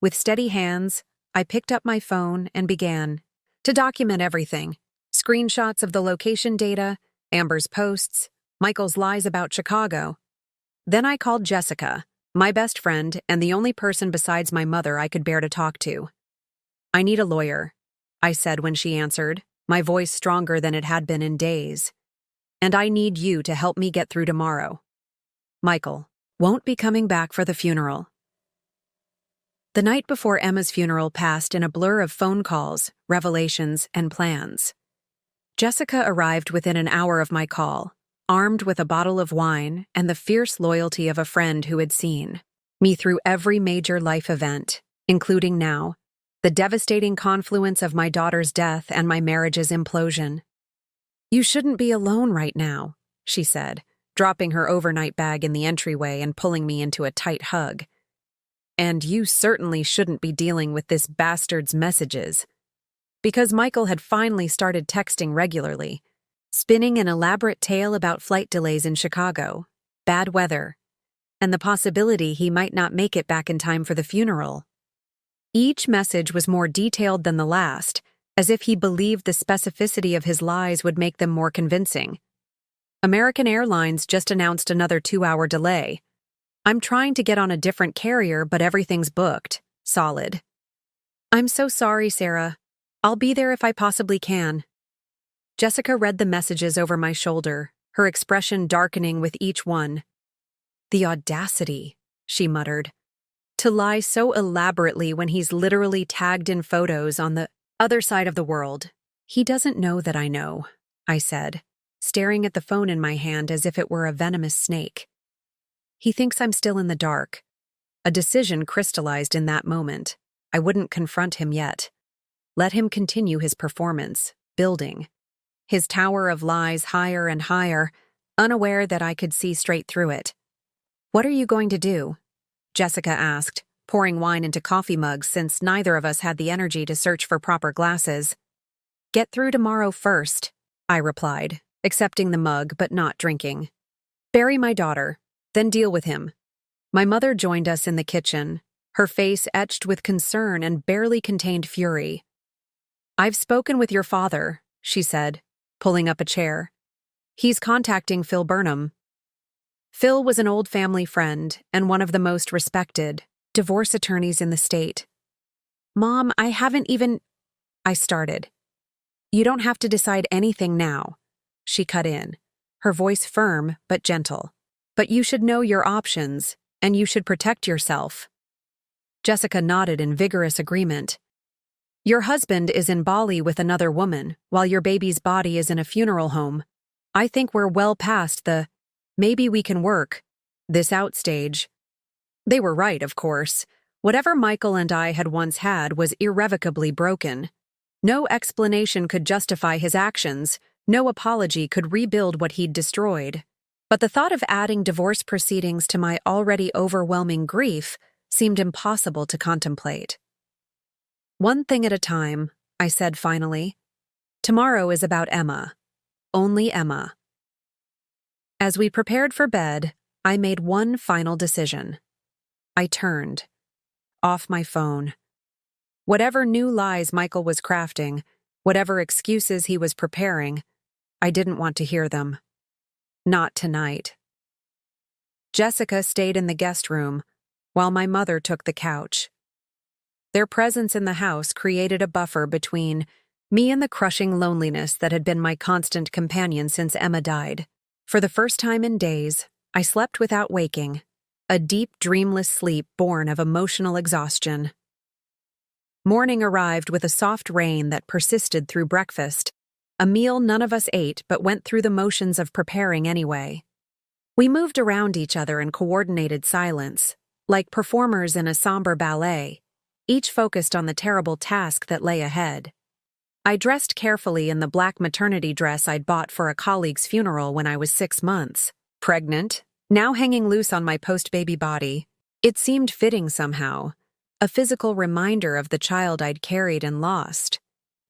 With steady hands, I picked up my phone and began to document everything. Screenshots of the location data, Amber's posts, Michael's lies about Chicago. Then I called Jessica, my best friend and the only person besides my mother I could bear to talk to. I need a lawyer, I said when she answered, my voice stronger than it had been in days. And I need you to help me get through tomorrow. Michael won't be coming back for the funeral. The night before Emma's funeral passed in a blur of phone calls, revelations, and plans. Jessica arrived within an hour of my call, armed with a bottle of wine and the fierce loyalty of a friend who had seen me through every major life event, including now, the devastating confluence of my daughter's death and my marriage's implosion. You shouldn't be alone right now, she said, dropping her overnight bag in the entryway and pulling me into a tight hug. And you certainly shouldn't be dealing with this bastard's messages. Because Michael had finally started texting regularly, spinning an elaborate tale about flight delays in Chicago, bad weather, and the possibility he might not make it back in time for the funeral. Each message was more detailed than the last, as if he believed the specificity of his lies would make them more convincing. American Airlines just announced another 2-hour delay. I'm trying to get on a different carrier, but everything's booked. Solid. I'm so sorry, Sarah. I'll be there if I possibly can. Jessica read the messages over my shoulder, her expression darkening with each one. The audacity, she muttered. To lie so elaborately when he's literally tagged in photos on the other side of the world. He doesn't know that I know, I said, staring at the phone in my hand as if it were a venomous snake. He thinks I'm still in the dark. A decision crystallized in that moment. I wouldn't confront him yet. Let him continue his performance, building. His tower of lies higher and higher, unaware that I could see straight through it. What are you going to do? Jessica asked, pouring wine into coffee mugs since neither of us had the energy to search for proper glasses. Get through tomorrow first, I replied, accepting the mug but not drinking. Bury my daughter, then deal with him. My mother joined us in the kitchen, her face etched with concern and barely contained fury. "I've spoken with your father," she said, pulling up a chair. "He's contacting Phil Burnham." Phil was an old family friend and one of the most respected divorce attorneys in the state. "Mom, I haven't even—" I started. "You don't have to decide anything now," she cut in, her voice firm but gentle. "But you should know your options, and you should protect yourself." Jessica nodded in vigorous agreement. "Your husband is in Bali with another woman, while your baby's body is in a funeral home. I think we're well past the maybe we can work this out stage." They were right, of course. Whatever Michael and I had once had was irrevocably broken. No explanation could justify his actions, no apology could rebuild what he'd destroyed. But the thought of adding divorce proceedings to my already overwhelming grief seemed impossible to contemplate. "One thing at a time," I said finally. "Tomorrow is about Emma. Only Emma." As we prepared for bed, I made one final decision. I turned. Off my phone. Whatever new lies Michael was crafting, whatever excuses he was preparing, I didn't want to hear them. Not tonight. Jessica stayed in the guest room, while my mother took the couch. Their presence in the house created a buffer between me and the crushing loneliness that had been my constant companion since Emma died. For the first time in days, I slept without waking, a deep, dreamless sleep born of emotional exhaustion. Morning arrived with a soft rain that persisted through breakfast, a meal none of us ate but went through the motions of preparing anyway. We moved around each other in coordinated silence, like performers in a somber ballet, each focused on the terrible task that lay ahead. I dressed carefully in the black maternity dress I'd bought for a colleague's funeral when I was 6 months, pregnant, now hanging loose on my post-baby body. It seemed fitting somehow, a physical reminder of the child I'd carried and lost,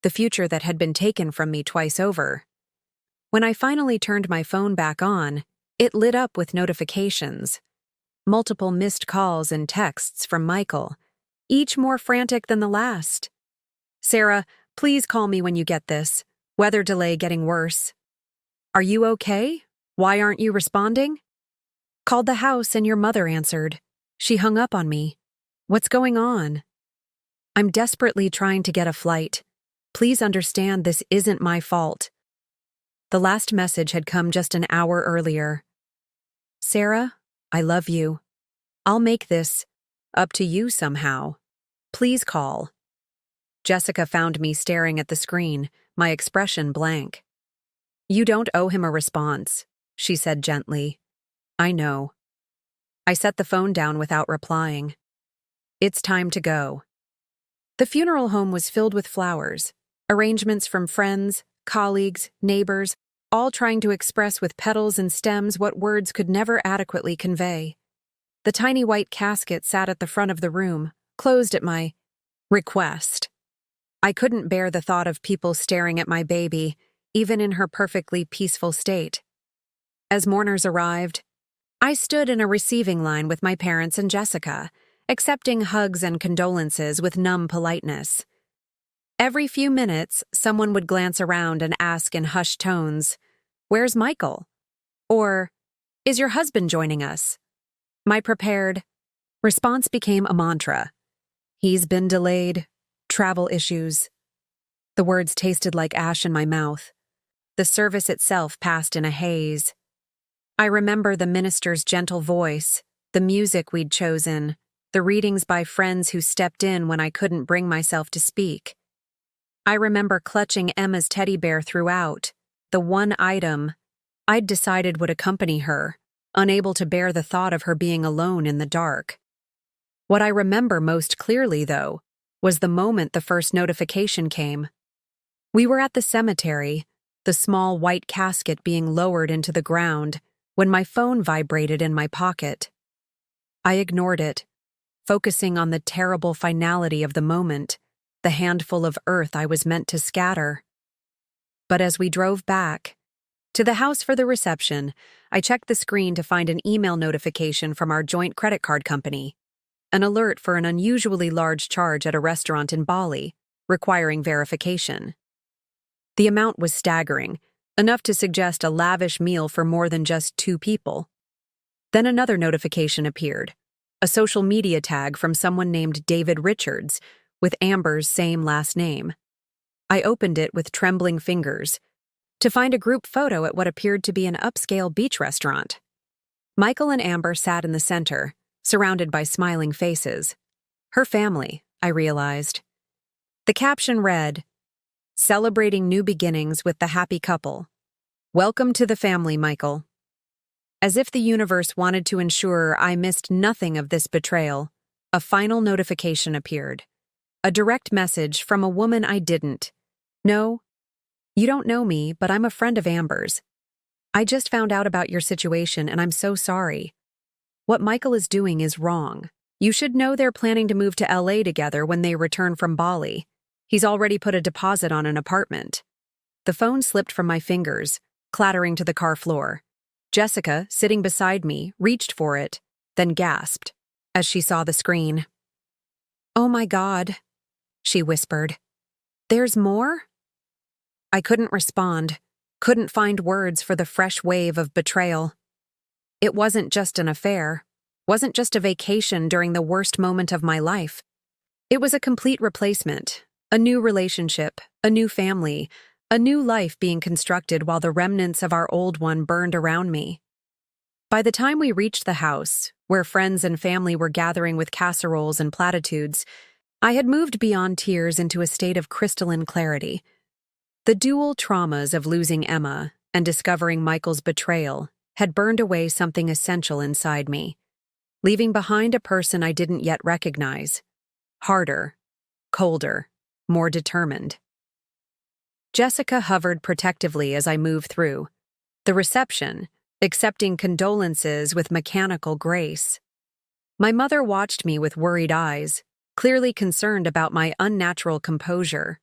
the future that had been taken from me twice over. When I finally turned my phone back on, it lit up with notifications. Multiple missed calls and texts from Michael, each more frantic than the last. "Sarah, please call me when you get this. Weather delay getting worse." "Are you okay? Why aren't you responding?" "Called the house and your mother answered. She hung up on me. What's going on?" "I'm desperately trying to get a flight. Please understand this isn't my fault." The last message had come just an hour earlier. "Sarah, I love you. I'll make this up to you somehow. Please call." Jessica found me staring at the screen, my expression blank. "You don't owe him a response," she said gently. "I know." I set the phone down without replying. It's time to go. The funeral home was filled with flowers, arrangements from friends, colleagues, neighbors, all trying to express with petals and stems what words could never adequately convey. The tiny white casket sat at the front of the room, closed at my request. I couldn't bear the thought of people staring at my baby, even in her perfectly peaceful state. As mourners arrived, I stood in a receiving line with my parents and Jessica, accepting hugs and condolences with numb politeness. Every few minutes, someone would glance around and ask in hushed tones, "Where's Michael?" Or, "Is your husband joining us?" My prepared response became a mantra. "He's been delayed. Travel issues." The words tasted like ash in my mouth. The service itself passed in a haze. I remember the minister's gentle voice, the music we'd chosen, the readings by friends who stepped in when I couldn't bring myself to speak. I remember clutching Emma's teddy bear throughout, the one item I'd decided would accompany her, unable to bear the thought of her being alone in the dark. What I remember most clearly, though, was the moment the first notification came. We were at the cemetery, the small white casket being lowered into the ground, when my phone vibrated in my pocket. I ignored it, focusing on the terrible finality of the moment, the handful of earth I was meant to scatter. But as we drove back to the house for the reception, I checked the screen to find an email notification from our joint credit card company. an alert for an unusually large charge at a restaurant in Bali, requiring verification. The amount was staggering, enough to suggest a lavish meal for more than just 2 people. Then another notification appeared, a social media tag from someone named David Richards, with Amber's same last name. I opened it with trembling fingers, to find a group photo at what appeared to be an upscale beach restaurant. Michael and Amber sat in the center, surrounded by smiling faces. Her family, I realized. The caption read, "Celebrating new beginnings with the happy couple. Welcome to the family, Michael." As if the universe wanted to ensure I missed nothing of this betrayal, a final notification appeared. A direct message from a woman I didn't. "No, you don't know me, but I'm a friend of Amber's. I just found out about your situation and I'm so sorry. What Michael is doing is wrong. You should know they're planning to move to LA together when they return from Bali. He's already put a deposit on an apartment." The phone slipped from my fingers, clattering to the car floor. Jessica, sitting beside me, reached for it, then gasped as she saw the screen. "Oh my God," she whispered. "There's more?" I couldn't respond, couldn't find words for the fresh wave of betrayal. It wasn't just an affair, wasn't just a vacation during the worst moment of my life. It was a complete replacement, a new relationship, a new family, a new life being constructed while the remnants of our old one burned around me. By the time we reached the house, where friends and family were gathering with casseroles and platitudes, I had moved beyond tears into a state of crystalline clarity. The dual traumas of losing Emma and discovering Michael's betrayal had burned away something essential inside me, leaving behind a person I didn't yet recognize. Harder, colder, more determined. Jessica hovered protectively as I moved through the reception, accepting condolences with mechanical grace. My mother watched me with worried eyes, clearly concerned about my unnatural composure.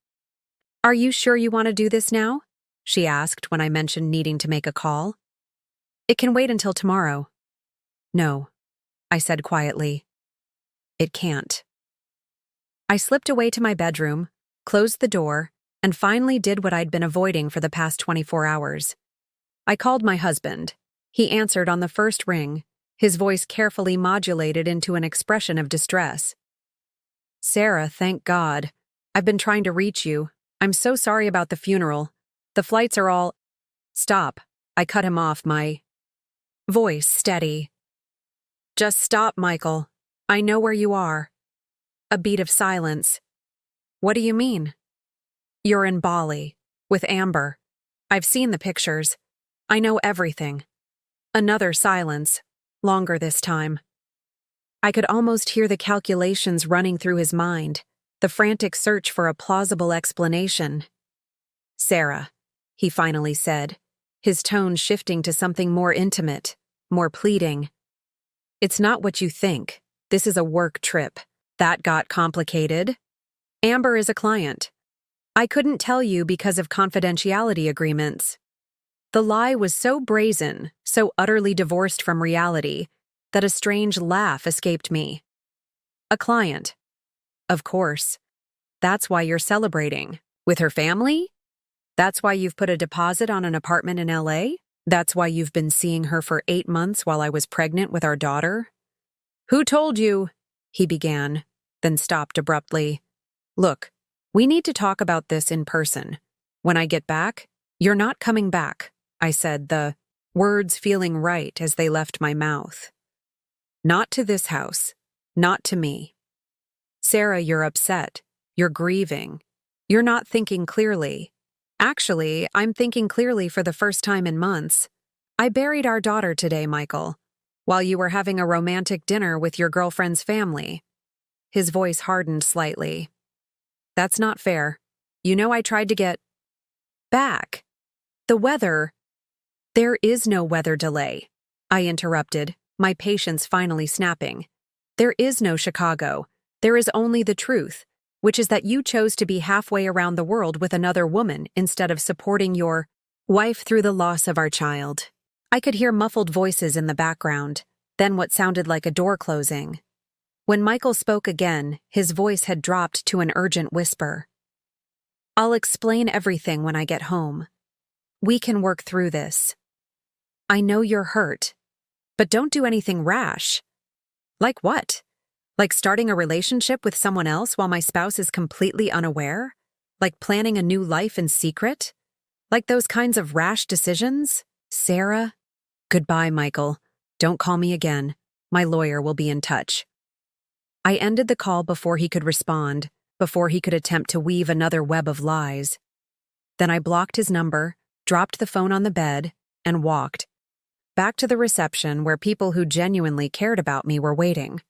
"Are you sure you want to do this now?" she asked when I mentioned needing to make a call. "It can wait until tomorrow." "No," I said quietly. "It can't." I slipped away to my bedroom, closed the door, and finally did what I'd been avoiding for the past 24 hours. I called my husband. He answered on the first ring, his voice carefully modulated into an expression of distress. "Sarah, thank God. I've been trying to reach you. I'm so sorry about the funeral. The flights are all—" "Stop." I cut him off, my voice steady. "Just stop, Michael. I know where you are." A beat of silence. "What do you mean?" "You're in Bali, with Amber. I've seen the pictures. I know everything." Another silence, longer this time. I could almost hear the calculations running through his mind, the frantic search for a plausible explanation. "Sarah," he finally said, his tone shifting to something more intimate, more pleading. "It's not what you think. This is a work trip. That got complicated. Amber is a client. I couldn't tell you because of confidentiality agreements." The lie was so brazen, so utterly divorced from reality, that a strange laugh escaped me. "A client. Of course. That's why you're celebrating. With her family? That's why you've put a deposit on an apartment in LA? That's why you've been seeing her for 8 months while I was pregnant with our daughter?" "Who told you?" he began, then stopped abruptly. "Look, we need to talk about this in person. When I get back, you're not coming back," I said, the words feeling right as they left my mouth. "Not to this house. Not to me. Sarah, you're upset. You're grieving. You're not thinking clearly. Actually, I'm thinking clearly for the first time in months. I buried our daughter today, Michael, while you were having a romantic dinner with your girlfriend's family." His voice hardened slightly. "That's not fair. You know I tried to get back. The weather—" "There is no weather delay," I interrupted, my patience finally snapping. "There is no Chicago. There is only the truth, which is that you chose to be halfway around the world with another woman instead of supporting your wife through the loss of our child." I could hear muffled voices in the background, then what sounded like a door closing. When Michael spoke again, his voice had dropped to an urgent whisper. "I'll explain everything when I get home. We can work through this. I know you're hurt, but don't do anything rash." "Like what? Like starting a relationship with someone else while my spouse is completely unaware? Like planning a new life in secret? Like those kinds of rash decisions? Sarah?" "Goodbye, Michael. Don't call me again. My lawyer will be in touch." I ended the call before he could respond, before he could attempt to weave another web of lies. Then I blocked his number, dropped the phone on the bed, and walked back to the reception where people who genuinely cared about me were waiting.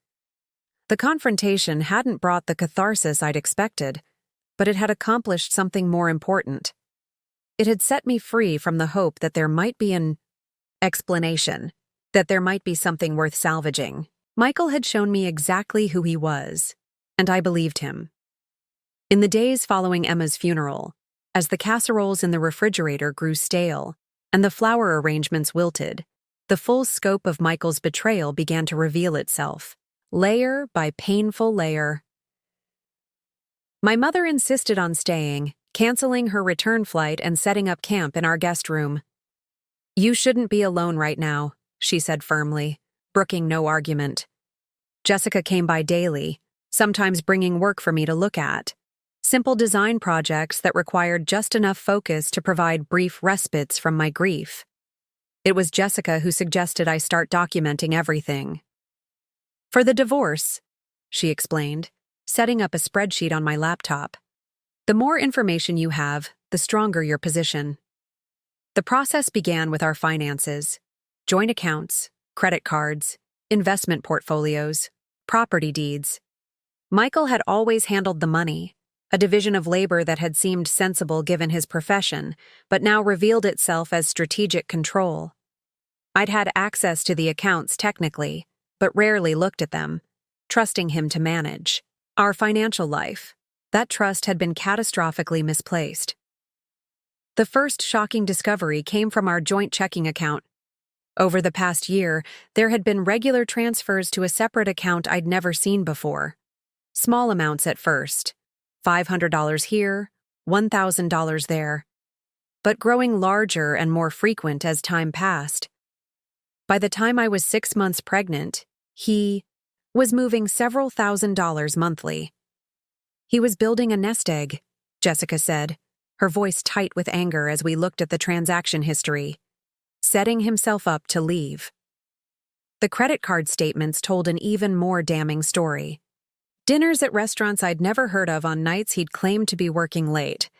The confrontation hadn't brought the catharsis I'd expected, but it had accomplished something more important. It had set me free from the hope that there might be an explanation, that there might be something worth salvaging. Michael had shown me exactly who he was, and I believed him. In the days following Emma's funeral, as the casseroles in the refrigerator grew stale and the flower arrangements wilted, the full scope of Michael's betrayal began to reveal itself, layer by painful layer. My mother insisted on staying, canceling her return flight and setting up camp in our guest room. "You shouldn't be alone right now," she said firmly, brooking no argument. Jessica came by daily, sometimes bringing work for me to look at. Simple design projects that required just enough focus to provide brief respites from my grief. It was Jessica who suggested I start documenting everything. "For the divorce," she explained, setting up a spreadsheet on my laptop. "The more information you have, the stronger your position." The process began with our finances: joint accounts, credit cards, investment portfolios, property deeds. Michael had always handled the money, a division of labor that had seemed sensible given his profession, but now revealed itself as strategic control. I'd had access to the accounts technically, but rarely looked at them, trusting him to manage our financial life. That trust had been catastrophically misplaced. The first shocking discovery came from our joint checking account. Over the past year, there had been regular transfers to a separate account I'd never seen before. Small amounts at first, $500 here, $1,000 there, but growing larger and more frequent as time passed. By the time I was 6 months pregnant, he was moving several $1,000s monthly. He was building a nest egg, Jessica said, her voice tight with anger as we looked at the transaction history. Setting himself up to leave. The credit card statements told an even more damning story. Dinners at restaurants I'd never heard of on nights he'd claimed to be working late.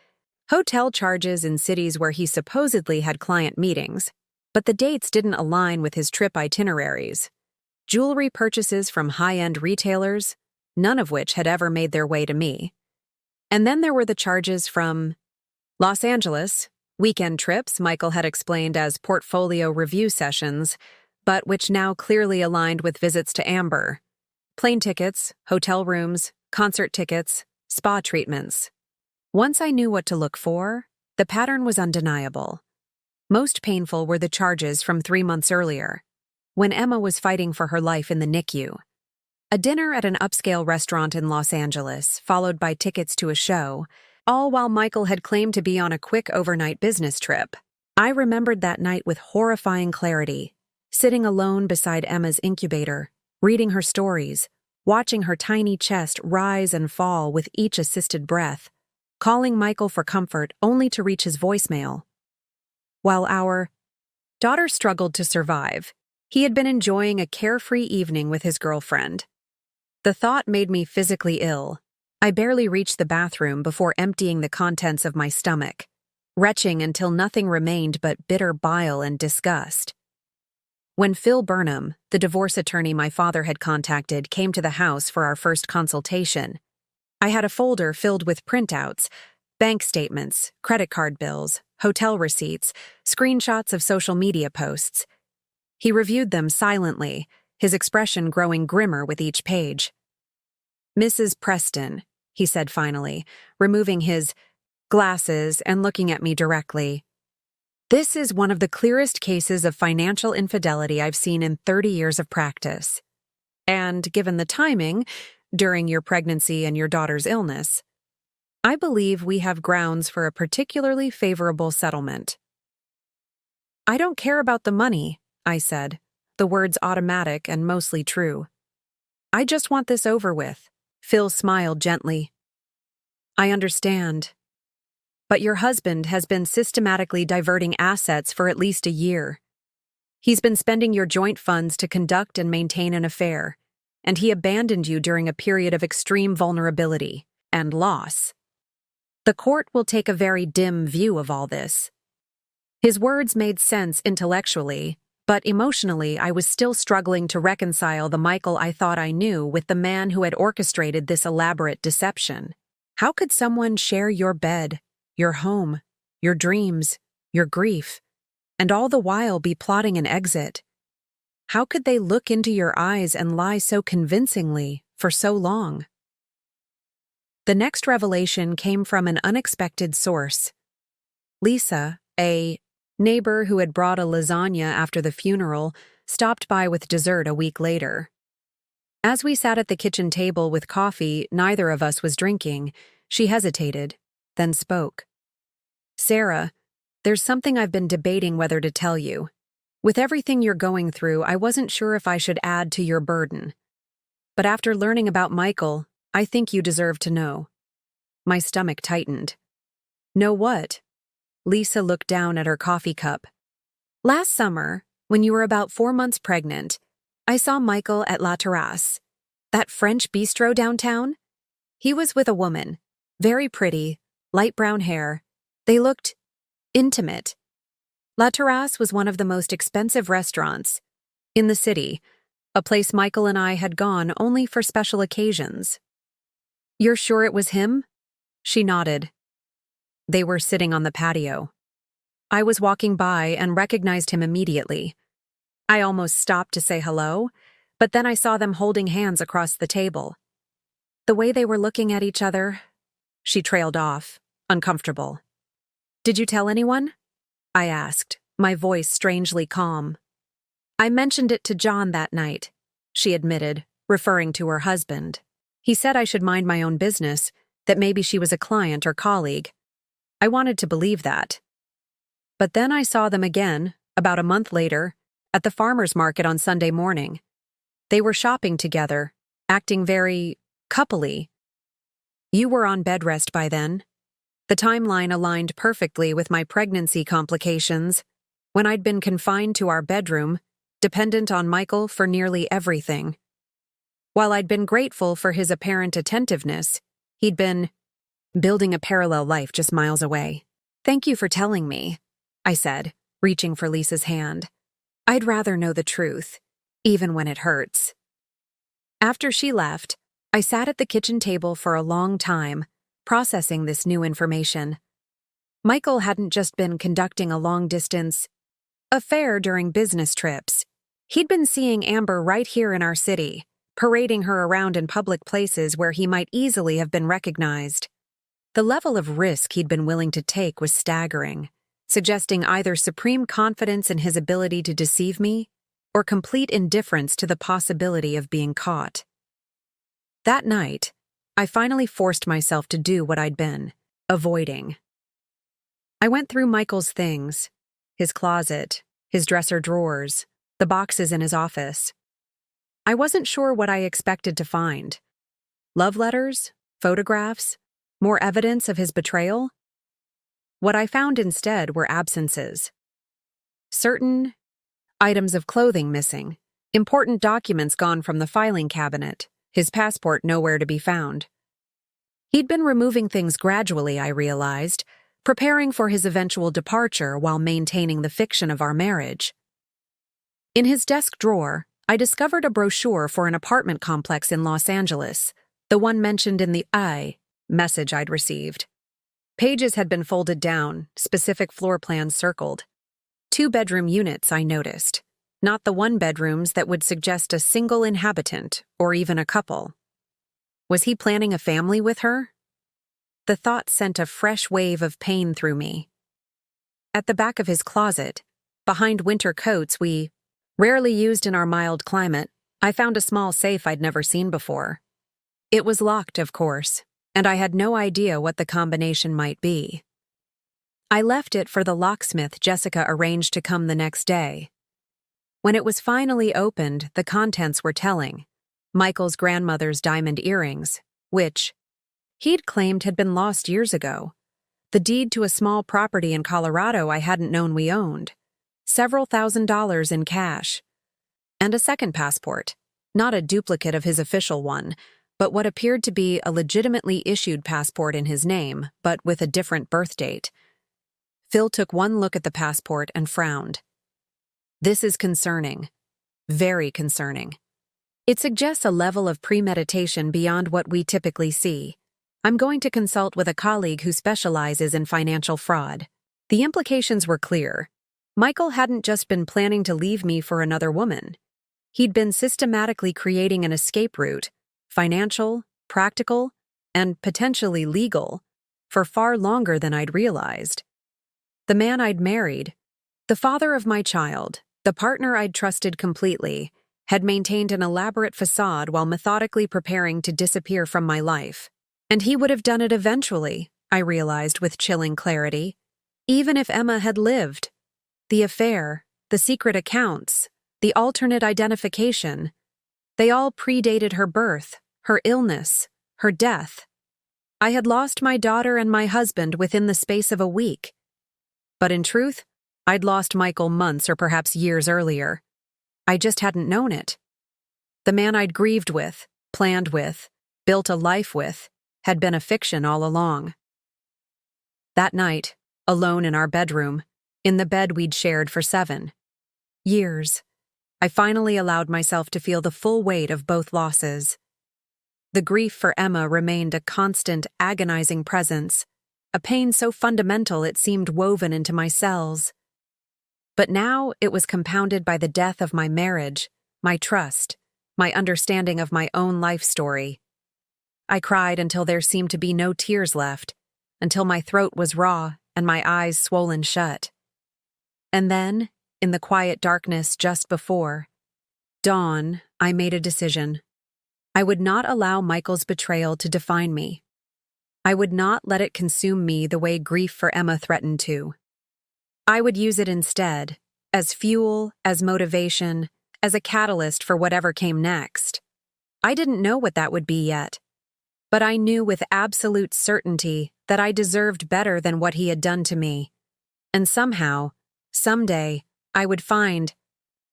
Hotel charges in cities where he supposedly had client meetings, but the dates didn't align with his trip itineraries. Jewelry purchases from high-end retailers, none of which had ever made their way to me. And then there were the charges from Los Angeles, weekend trips Michael had explained as portfolio review sessions, but which now clearly aligned with visits to Amber. Plane tickets, hotel rooms, concert tickets, spa treatments. Once I knew what to look for, the pattern was undeniable. Most painful were the charges from 3 months earlier, when Emma was fighting for her life in the NICU. A dinner at an upscale restaurant in Los Angeles, followed by tickets to a show, all while Michael had claimed to be on a quick overnight business trip. I remembered that night with horrifying clarity, sitting alone beside Emma's incubator, reading her stories, watching her tiny chest rise and fall with each assisted breath, calling Michael for comfort only to reach his voicemail. While our daughter struggled to survive, he had been enjoying a carefree evening with his girlfriend. The thought made me physically ill. I barely reached the bathroom before emptying the contents of my stomach, retching until nothing remained but bitter bile and disgust. When Phil Burnham, the divorce attorney my father had contacted, came to the house for our first consultation, I had a folder filled with printouts, bank statements, credit card bills, hotel receipts, screenshots of social media posts. He reviewed them silently, his expression growing grimmer with each page. "Mrs. Preston," he said finally, removing his glasses and looking at me directly. "This is one of the clearest cases of financial infidelity I've seen in 30 years of practice. And given the timing, during your pregnancy and your daughter's illness, I believe we have grounds for a particularly favorable settlement. I don't care about the money, I said, the words automatic and mostly true. I just want this over with. Phil smiled gently. I understand. But your husband has been systematically diverting assets for at least a year. He's been spending your joint funds to conduct and maintain an affair, and he abandoned you during a period of extreme vulnerability and loss. The court will take a very dim view of all this. His words made sense intellectually, but emotionally I was still struggling to reconcile the Michael I thought I knew with the man who had orchestrated this elaborate deception. How could someone share your bed, your home, your dreams, your grief, and all the while be plotting an exit? How could they look into your eyes and lie so convincingly for so long? The next revelation came from an unexpected source. Lisa, a neighbor who had brought a lasagna after the funeral, stopped by with dessert a week later. As we sat at the kitchen table with coffee neither of us was drinking, she hesitated, then spoke. Sarah, there's something I've been debating whether to tell you. With everything you're going through, I wasn't sure if I should add to your burden. But after learning about Michael, I think you deserve to know. My stomach tightened. Know what? Lisa looked down at her coffee cup. Last summer, when you were about 4 months pregnant, I saw Michael at La Terrasse, that French bistro downtown. He was with a woman, very pretty, light brown hair. They looked intimate. La Terrasse was one of the most expensive restaurants in the city, a place Michael and I had gone only for special occasions. You're sure it was him? She nodded. They were sitting on the patio. I was walking by and recognized him immediately. I almost stopped to say hello, but then I saw them holding hands across the table. The way they were looking at each other, she trailed off, uncomfortable. Did you tell anyone? I asked, my voice strangely calm. I mentioned it to John that night, she admitted, referring to her husband. He said I should mind my own business, that maybe she was a client or colleague. I wanted to believe that. But then I saw them again, about a month later, at the farmer's market on Sunday morning. They were shopping together, acting very coupley. You were on bed rest by then. The timeline aligned perfectly with my pregnancy complications, when I'd been confined to our bedroom, dependent on Michael for nearly everything. While I'd been grateful for his apparent attentiveness, he'd been building a parallel life just miles away. Thank you for telling me, I said, reaching for Lisa's hand. I'd rather know the truth, even when it hurts. After she left, I sat at the kitchen table for a long time, processing this new information. Michael hadn't just been conducting a long-distance affair during business trips. He'd been seeing Amber right here in our city, parading her around in public places where he might easily have been recognized. The level of risk he'd been willing to take was staggering, suggesting either supreme confidence in his ability to deceive me or complete indifference to the possibility of being caught. That night, I finally forced myself to do what I'd been avoiding. I went through Michael's things, his closet, his dresser drawers, the boxes in his office. I wasn't sure what I expected to find. Love letters, photographs, more evidence of his betrayal? What I found instead were absences. Certain items of clothing missing, important documents gone from the filing cabinet, his passport nowhere to be found. He'd been removing things gradually, I realized, preparing for his eventual departure while maintaining the fiction of our marriage. In his desk drawer, I discovered a brochure for an apartment complex in Los Angeles, the one mentioned in the message I'd received. Pages had been folded down, specific floor plans circled. 2-bedroom units, I noticed, not the 1-bedrooms that would suggest a single inhabitant or even a couple. Was he planning a family with her? The thought sent a fresh wave of pain through me. At the back of his closet, behind winter coats we rarely used in our mild climate, I found a small safe I'd never seen before. It was locked, of course, and I had no idea what the combination might be. I left it for the locksmith Jessica arranged to come the next day. When it was finally opened, the contents were telling. Michael's grandmother's diamond earrings, which he'd claimed had been lost years ago. The deed to a small property in Colorado I hadn't known we owned. Several $1,000s in cash. And a second passport, not a duplicate of his official one, but what appeared to be a legitimately issued passport in his name, but with a different birth date. Phil took one look at the passport and frowned. This is concerning. Very concerning. It suggests a level of premeditation beyond what we typically see. I'm going to consult with a colleague who specializes in financial fraud. The implications were clear. Michael hadn't just been planning to leave me for another woman. He'd been systematically creating an escape route, financial, practical, and potentially legal, for far longer than I'd realized. The man I'd married, the father of my child, the partner I'd trusted completely, had maintained an elaborate facade while methodically preparing to disappear from my life. And he would have done it eventually, I realized with chilling clarity, even if Emma had lived. The affair, the secret accounts, the alternate identification, they all predated her birth, her illness, her death. I had lost my daughter and my husband within the space of a week. But in truth, I'd lost Michael months or perhaps years earlier. I just hadn't known it. The man I'd grieved with, planned with, built a life with, had been a fiction all along. That night, alone in our bedroom, in the bed we'd shared for 7 years, I finally allowed myself to feel the full weight of both losses. The grief for Emma remained a constant, agonizing presence, a pain so fundamental it seemed woven into my cells. But now it was compounded by the death of my marriage, my trust, my understanding of my own life story. I cried until there seemed to be no tears left, until my throat was raw and my eyes swollen shut. And then, in the quiet darkness just before dawn, I made a decision. I would not allow Michael's betrayal to define me. I would not let it consume me the way grief for Emma threatened to. I would use it instead, as fuel, as motivation, as a catalyst for whatever came next. I didn't know what that would be yet, but I knew with absolute certainty that I deserved better than what he had done to me. And somehow, someday, I would find.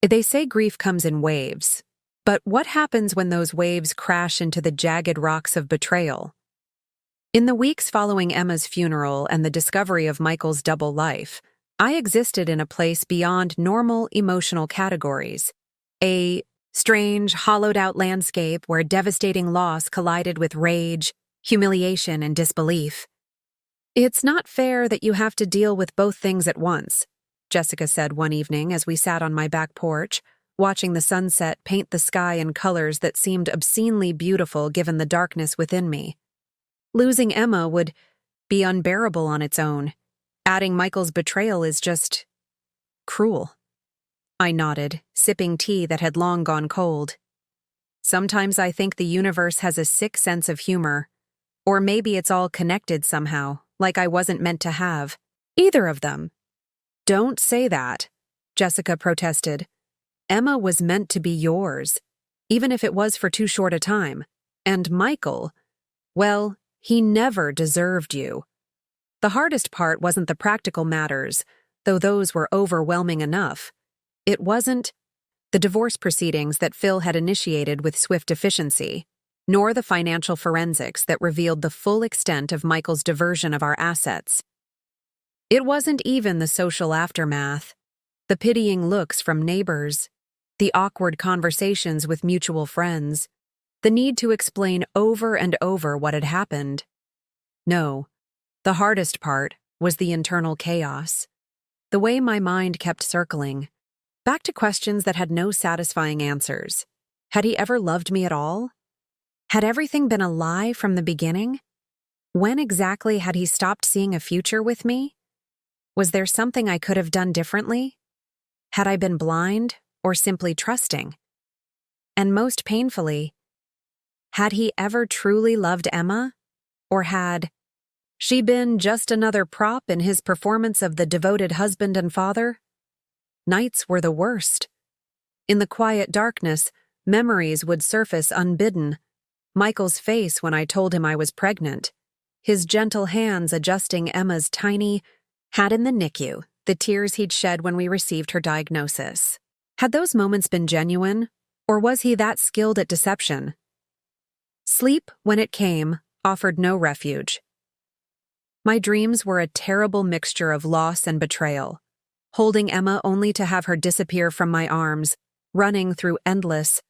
They say grief comes in waves, but what happens when those waves crash into the jagged rocks of betrayal? In the weeks following Emma's funeral and the discovery of Michael's double life, I existed in a place beyond normal emotional categories. A strange, hollowed-out landscape where devastating loss collided with rage, humiliation, and disbelief. It's not fair that you have to deal with both things at once, Jessica said one evening as we sat on my back porch, watching the sunset paint the sky in colors that seemed obscenely beautiful given the darkness within me. Losing Emma would be unbearable on its own. Adding Michael's betrayal is just cruel. I nodded, sipping tea that had long gone cold. Sometimes I think the universe has a sick sense of humor. Or maybe it's all connected somehow, like I wasn't meant to have. Either of them. Don't say that, Jessica protested. Emma was meant to be yours, even if it was for too short a time. And Michael, well, he never deserved you. The hardest part wasn't the practical matters, though those were overwhelming enough. It wasn't the divorce proceedings that Phil had initiated with swift efficiency, nor the financial forensics that revealed the full extent of Michael's diversion of our assets. It wasn't even the social aftermath, the pitying looks from neighbors, the awkward conversations with mutual friends, the need to explain over and over what had happened. No. The hardest part was the internal chaos. The way my mind kept circling, back to questions that had no satisfying answers. Had he ever loved me at all? Had everything been a lie from the beginning? When exactly had he stopped seeing a future with me? Was there something I could have done differently? Had I been blind or simply trusting? And most painfully, had he ever truly loved Emma? Or had she been just another prop in his performance of the devoted husband and father? Nights were the worst. In the quiet darkness, memories would surface unbidden. Michael's face when I told him I was pregnant, his gentle hands adjusting Emma's tiny hat in the NICU, the tears he'd shed when we received her diagnosis. Had those moments been genuine, or was he that skilled at deception? Sleep, when it came, offered no refuge. My dreams were a terrible mixture of loss and betrayal, holding Emma only to have her disappear from my arms, running through endless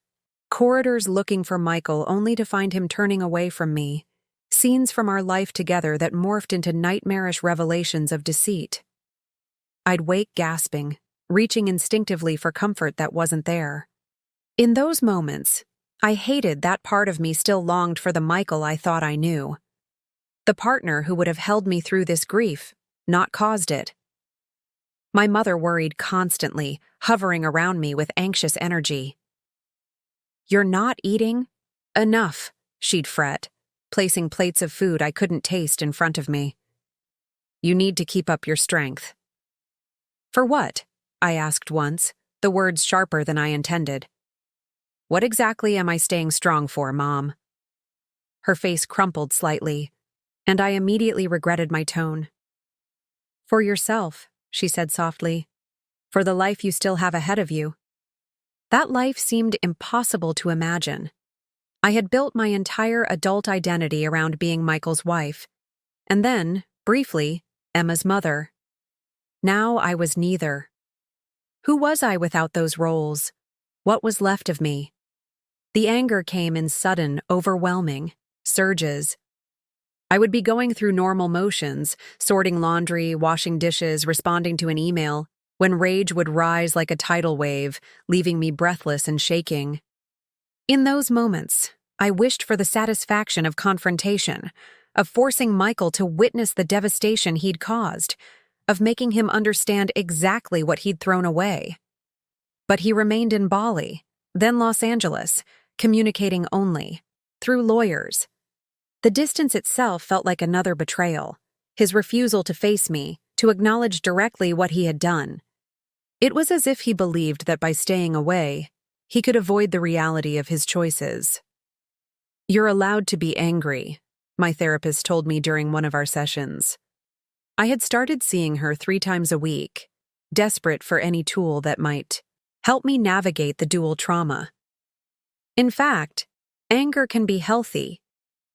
corridors looking for Michael only to find him turning away from me, scenes from our life together that morphed into nightmarish revelations of deceit. I'd wake gasping, reaching instinctively for comfort that wasn't there. In those moments, I hated that part of me still longed for the Michael I thought I knew. The partner who would have held me through this grief, not caused it. My mother worried constantly, hovering around me with anxious energy. "You're not eating? Enough," she'd fret, placing plates of food I couldn't taste in front of me. "You need to keep up your strength." "For what?" I asked once, the words sharper than I intended. "What exactly am I staying strong for, Mom?" Her face crumpled slightly, and I immediately regretted my tone. "For yourself," she said softly. "For the life you still have ahead of you." That life seemed impossible to imagine. I had built my entire adult identity around being Michael's wife, and then, briefly, Emma's mother. Now I was neither. Who was I without those roles? What was left of me? The anger came in sudden, overwhelming surges. I would be going through normal motions, sorting laundry, washing dishes, responding to an email, when rage would rise like a tidal wave, leaving me breathless and shaking. In those moments, I wished for the satisfaction of confrontation, of forcing Michael to witness the devastation he'd caused, of making him understand exactly what he'd thrown away. But he remained in Bali, then Los Angeles, communicating only, through lawyers. The distance itself felt like another betrayal, his refusal to face me, to acknowledge directly what he had done. It was as if he believed that by staying away, he could avoid the reality of his choices. "You're allowed to be angry," my therapist told me during one of our sessions. I had started seeing her 3 times a week, desperate for any tool that might help me navigate the dual trauma. In fact, anger can be healthy.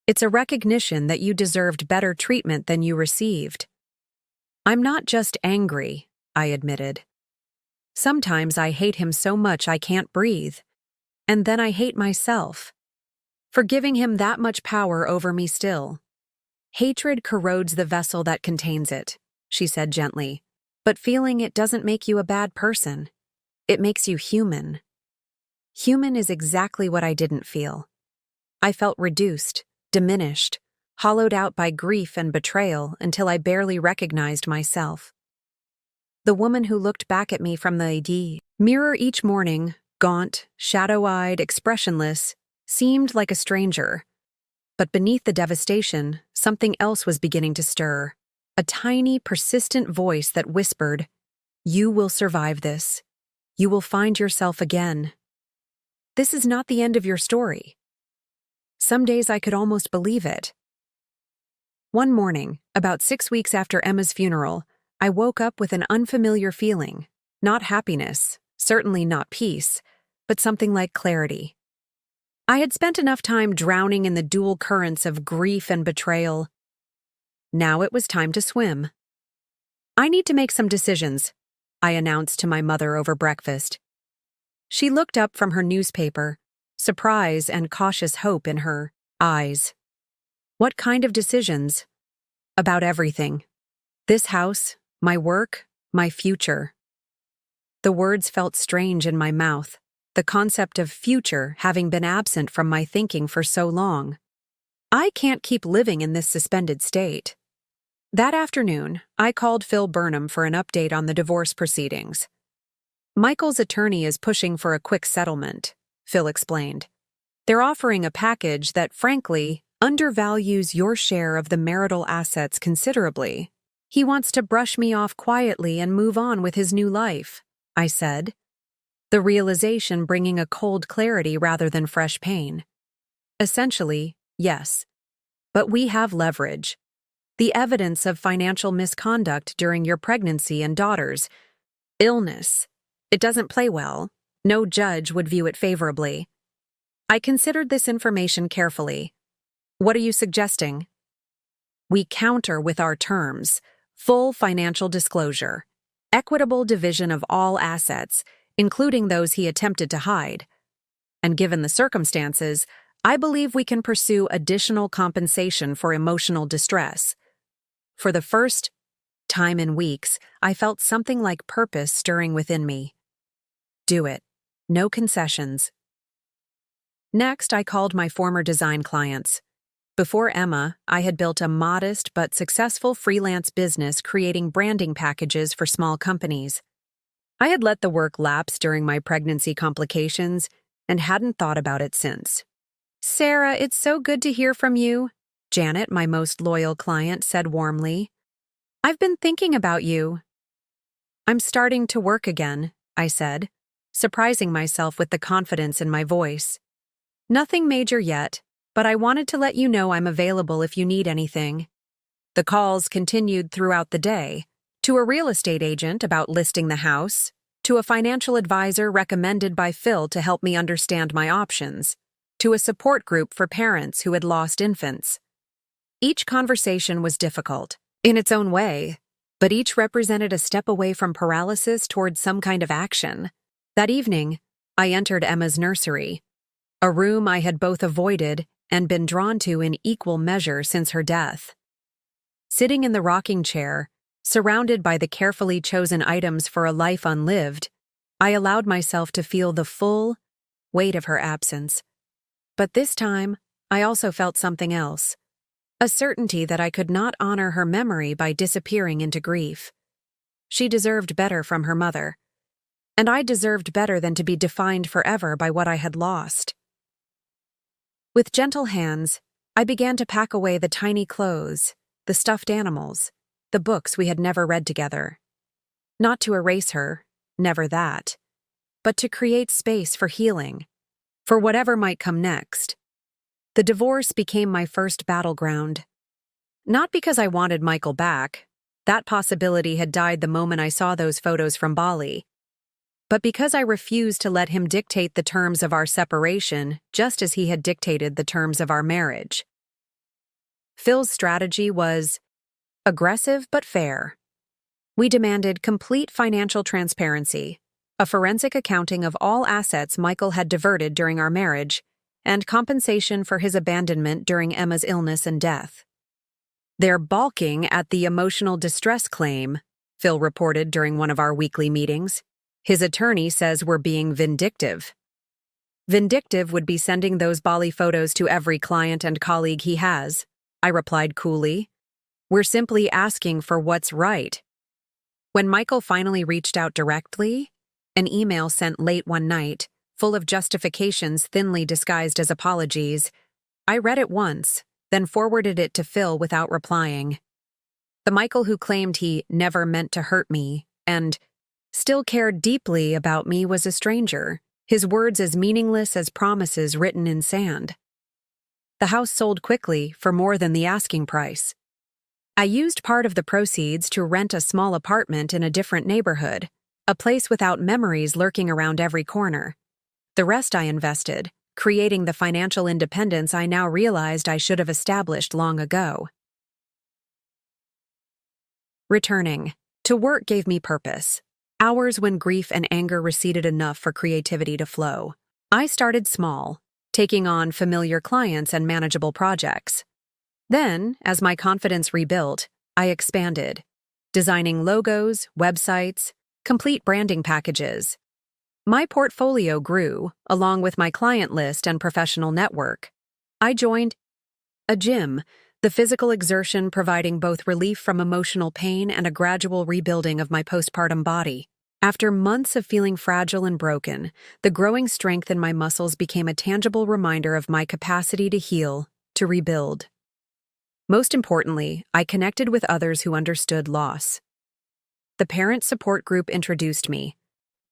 It's a recognition that you deserved better treatment than you received. "I'm not just angry," I admitted. "Sometimes I hate him so much I can't breathe. And then I hate myself for giving him that much power over me still." "Hatred corrodes the vessel that contains it," she said gently. "But feeling it doesn't make you a bad person. It makes you human." Human is exactly what I didn't feel. I felt reduced, diminished, hollowed out by grief and betrayal until I barely recognized myself. The woman who looked back at me from the mirror each morning, gaunt, shadow-eyed, expressionless, seemed like a stranger. But beneath the devastation, something else was beginning to stir. A tiny, persistent voice that whispered, "You will survive this. You will find yourself again. This is not the end of your story." Some days I could almost believe it. One morning, about 6 weeks after Emma's funeral, I woke up with an unfamiliar feeling. Not happiness, certainly not peace, but something like clarity. I had spent enough time drowning in the dual currents of grief and betrayal. Now it was time to swim. "I need to make some decisions," I announced to my mother over breakfast. She looked up from her newspaper, surprise and cautious hope in her eyes. "What kind of decisions?" "About everything. This house, my work, my future." The words felt strange in my mouth, the concept of future having been absent from my thinking for so long. I can't keep living in this suspended state. That afternoon, I called Phil Burnham for an update on the divorce proceedings. "Michael's attorney is pushing for a quick settlement," Phil explained. They're offering a package that, frankly, undervalues your share of the marital assets considerably. He wants to brush me off quietly and move on with his new life, I said, the realization bringing a cold clarity rather than fresh pain. Essentially, yes. But we have leverage. The evidence of financial misconduct during your pregnancy and daughter's illness. It doesn't play well. No judge would view it favorably. I considered this information carefully. What are you suggesting? We counter with our terms: full financial disclosure, equitable division of all assets, including those he attempted to hide. And given the circumstances, I believe we can pursue additional compensation for emotional distress. For the first time in weeks, I felt something like purpose stirring within me. Do it. No concessions. Next, I called my former design clients. Before Emma, I had built a modest but successful freelance business creating branding packages for small companies. I had let the work lapse during my pregnancy complications and hadn't thought about it since. "Sarah, it's so good to hear from you," Janet, my most loyal client, said warmly. "I've been thinking about you." "I'm starting to work again," I said, surprising myself with the confidence in my voice. "Nothing major yet, but I wanted to let you know I'm available if you need anything." The calls continued throughout the day, to a real estate agent about listing the house, to a financial advisor recommended by Phil to help me understand my options, to a support group for parents who had lost infants. Each conversation was difficult, in its own way, but each represented a step away from paralysis toward some kind of action. That evening, I entered Emma's nursery, a room I had both avoided and been drawn to in equal measure since her death. Sitting in the rocking chair, surrounded by the carefully chosen items for a life unlived, I allowed myself to feel the full weight of her absence. But this time, I also felt something else, a certainty that I could not honor her memory by disappearing into grief. She deserved better from her mother, and I deserved better than to be defined forever by what I had lost. With gentle hands, I began to pack away the tiny clothes, the stuffed animals, the books we had never read together. Not to erase her, never that, but to create space for healing, for whatever might come next. The divorce became my first battleground. Not because I wanted Michael back, that possibility had died the moment I saw those photos from Bali, but because I refused to let him dictate the terms of our separation just as he had dictated the terms of our marriage. Phil's strategy was aggressive but fair. We demanded complete financial transparency, a forensic accounting of all assets Michael had diverted during our marriage, and compensation for his abandonment during Emma's illness and death. "They're balking at the emotional distress claim," Phil reported during one of our weekly meetings. "His attorney says we're being vindictive." "Vindictive would be sending those Bali photos to every client and colleague he has," I replied coolly. "We're simply asking for what's right." When Michael finally reached out directly, an email sent late one night, full of justifications thinly disguised as apologies, I read it once, then forwarded it to Phil without replying. The Michael who claimed he never meant to hurt me and still cared deeply about me was a stranger, his words as meaningless as promises written in sand. The house sold quickly for more than the asking price. I used part of the proceeds to rent a small apartment in a different neighborhood, a place without memories lurking around every corner. The rest I invested, creating the financial independence I now realized I should have established long ago. Returning to work gave me purpose. Hours when grief and anger receded enough for creativity to flow. I started small, taking on familiar clients and manageable projects. Then, as my confidence rebuilt, I expanded, designing logos, websites, complete branding packages. My portfolio grew, along with my client list and professional network. I joined a gym, the physical exertion providing both relief from emotional pain and a gradual rebuilding of my postpartum body. After months of feeling fragile and broken, the growing strength in my muscles became a tangible reminder of my capacity to heal, to rebuild. Most importantly, I connected with others who understood loss. The parent support group introduced me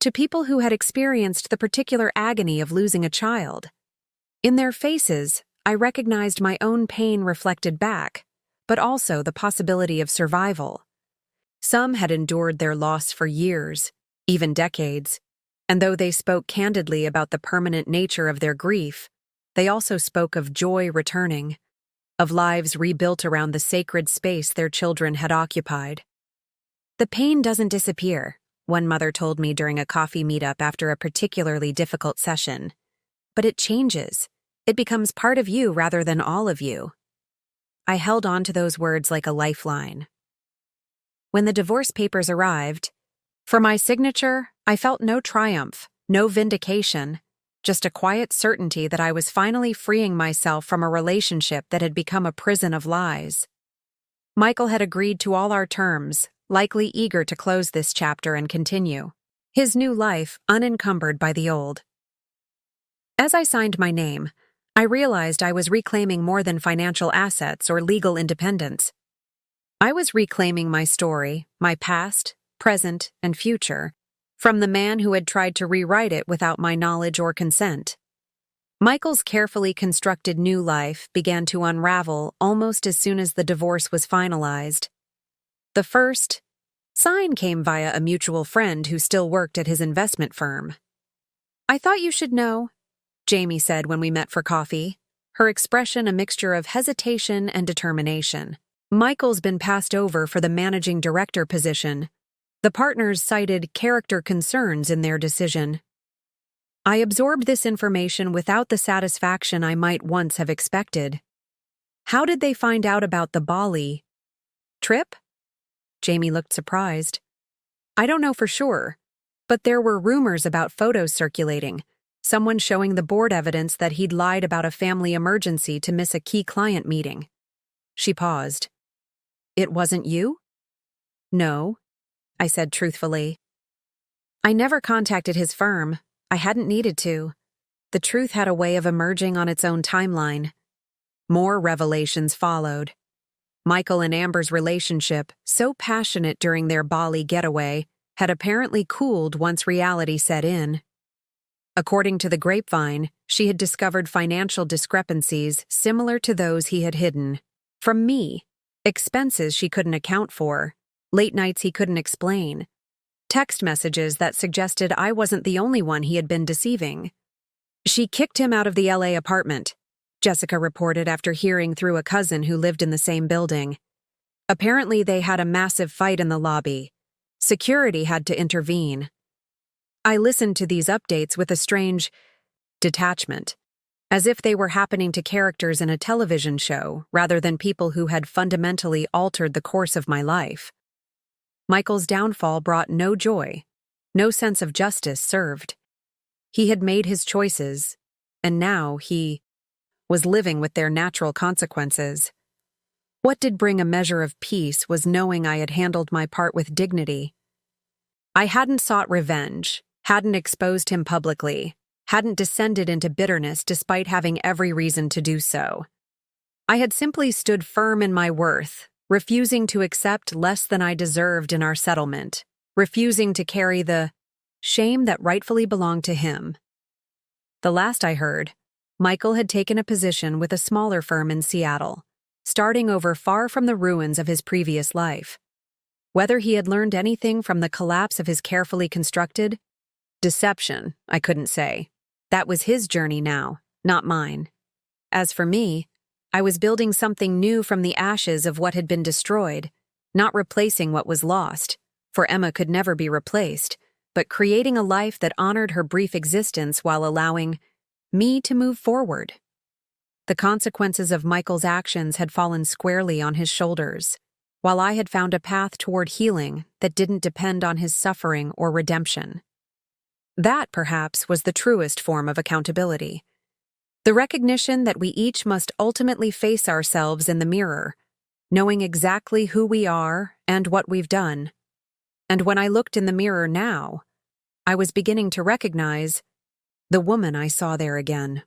to people who had experienced the particular agony of losing a child. In their faces, I recognized my own pain reflected back, but also the possibility of survival. Some had endured their loss for years, even decades, and though they spoke candidly about the permanent nature of their grief, they also spoke of joy returning, of lives rebuilt around the sacred space their children had occupied. "The pain doesn't disappear," one mother told me during a coffee meetup after a particularly difficult session. "But it changes. It becomes part of you rather than all of you." I held on to those words like a lifeline. When the divorce papers arrived, for my signature, I felt no triumph, no vindication, just a quiet certainty that I was finally freeing myself from a relationship that had become a prison of lies. Michael had agreed to all our terms, likely eager to close this chapter and continue his new life unencumbered by the old. As I signed my name, I realized I was reclaiming more than financial assets or legal independence. I was reclaiming my story, my past, present, and future, from the man who had tried to rewrite it without my knowledge or consent. Michael's carefully constructed new life began to unravel almost as soon as the divorce was finalized. The first sign came via a mutual friend who still worked at his investment firm. "I thought you should know," Jamie said when we met for coffee, her expression a mixture of hesitation and determination. "Michael's been passed over for the managing director position. The partners cited character concerns in their decision." I absorbed this information without the satisfaction I might once have expected. "How did they find out about the Bali trip?" Jamie looked surprised. "I don't know for sure, but there were rumors about photos circulating. Someone showing the board evidence that he'd lied about a family emergency to miss a key client meeting." She paused. "It wasn't you?" "No," I said truthfully. "I never contacted his firm. I hadn't needed to. The truth had a way of emerging on its own timeline." More revelations followed. Michael and Amber's relationship, so passionate during their Bali getaway, had apparently cooled once reality set in. According to the grapevine, she had discovered financial discrepancies similar to those he had hidden. From me, expenses she couldn't account for, late nights he couldn't explain, text messages that suggested I wasn't the only one he had been deceiving. "She kicked him out of the LA apartment," Jessica reported after hearing through a cousin who lived in the same building. "Apparently they had a massive fight in the lobby. Security had to intervene." I listened to these updates with a strange detachment, as if they were happening to characters in a television show rather than people who had fundamentally altered the course of my life. Michael's downfall brought no joy, no sense of justice served. He had made his choices, and now he was living with their natural consequences. What did bring a measure of peace was knowing I had handled my part with dignity. I hadn't sought revenge, hadn't exposed him publicly, hadn't descended into bitterness despite having every reason to do so. I had simply stood firm in my worth, refusing to accept less than I deserved in our settlement, refusing to carry the shame that rightfully belonged to him. The last I heard, Michael had taken a position with a smaller firm in Seattle, starting over far from the ruins of his previous life. Whether he had learned anything from the collapse of his carefully constructed deception, I couldn't say. That was his journey now, not mine. As for me, I was building something new from the ashes of what had been destroyed, not replacing what was lost, for Emma could never be replaced, but creating a life that honored her brief existence while allowing me to move forward. The consequences of Michael's actions had fallen squarely on his shoulders, while I had found a path toward healing that didn't depend on his suffering or redemption. That, perhaps, was the truest form of accountability. The recognition that we each must ultimately face ourselves in the mirror, knowing exactly who we are and what we've done. And when I looked in the mirror now, I was beginning to recognize the woman I saw there again.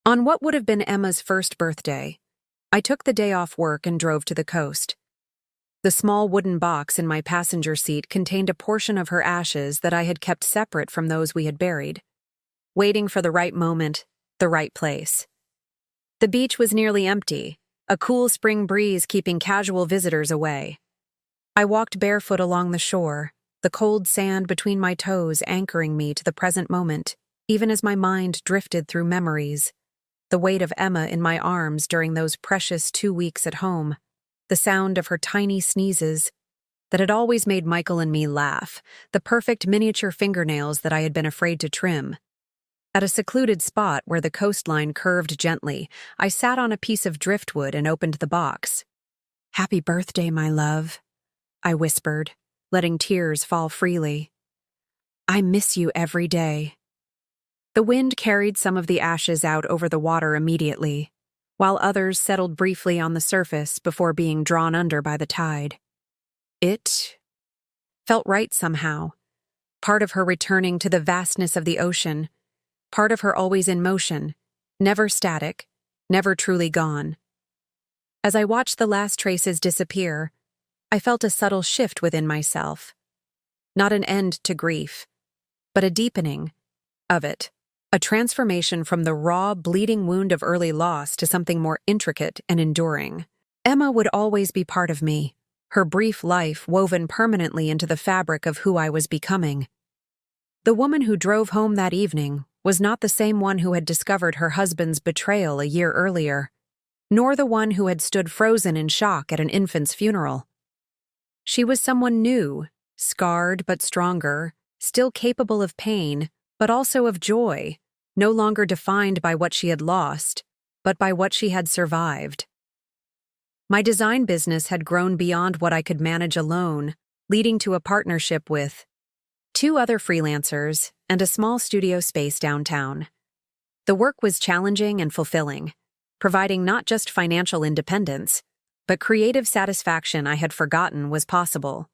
On what would have been Emma's first birthday, I took the day off work and drove to the coast. The small wooden box in my passenger seat contained a portion of her ashes that I had kept separate from those we had buried, waiting for the right moment, the right place. The beach was nearly empty, a cool spring breeze keeping casual visitors away. I walked barefoot along the shore, the cold sand between my toes anchoring me to the present moment, even as my mind drifted through memories. The weight of Emma in my arms during those precious 2 weeks at home, the sound of her tiny sneezes that had always made Michael and me laugh, the perfect miniature fingernails that I had been afraid to trim. At a secluded spot where the coastline curved gently, I sat on a piece of driftwood and opened the box. "Happy birthday, my love," I whispered, letting tears fall freely. "I miss you every day." The wind carried some of the ashes out over the water immediately, while others settled briefly on the surface before being drawn under by the tide. It felt right somehow, part of her returning to the vastness of the ocean, part of her always in motion, never static, never truly gone. As I watched the last traces disappear, I felt a subtle shift within myself. Not an end to grief, but a deepening of it. A transformation from the raw, bleeding wound of early loss to something more intricate and enduring. Emma would always be part of me, her brief life woven permanently into the fabric of who I was becoming. The woman who drove home that evening was not the same one who had discovered her husband's betrayal a year earlier, nor the one who had stood frozen in shock at an infant's funeral. She was someone new, scarred but stronger, still capable of pain, but also of joy, no longer defined by what she had lost, but by what she had survived. My design business had grown beyond what I could manage alone, leading to a partnership with 2 other freelancers and a small studio space downtown. The work was challenging and fulfilling, providing not just financial independence, but creative satisfaction I had forgotten was possible.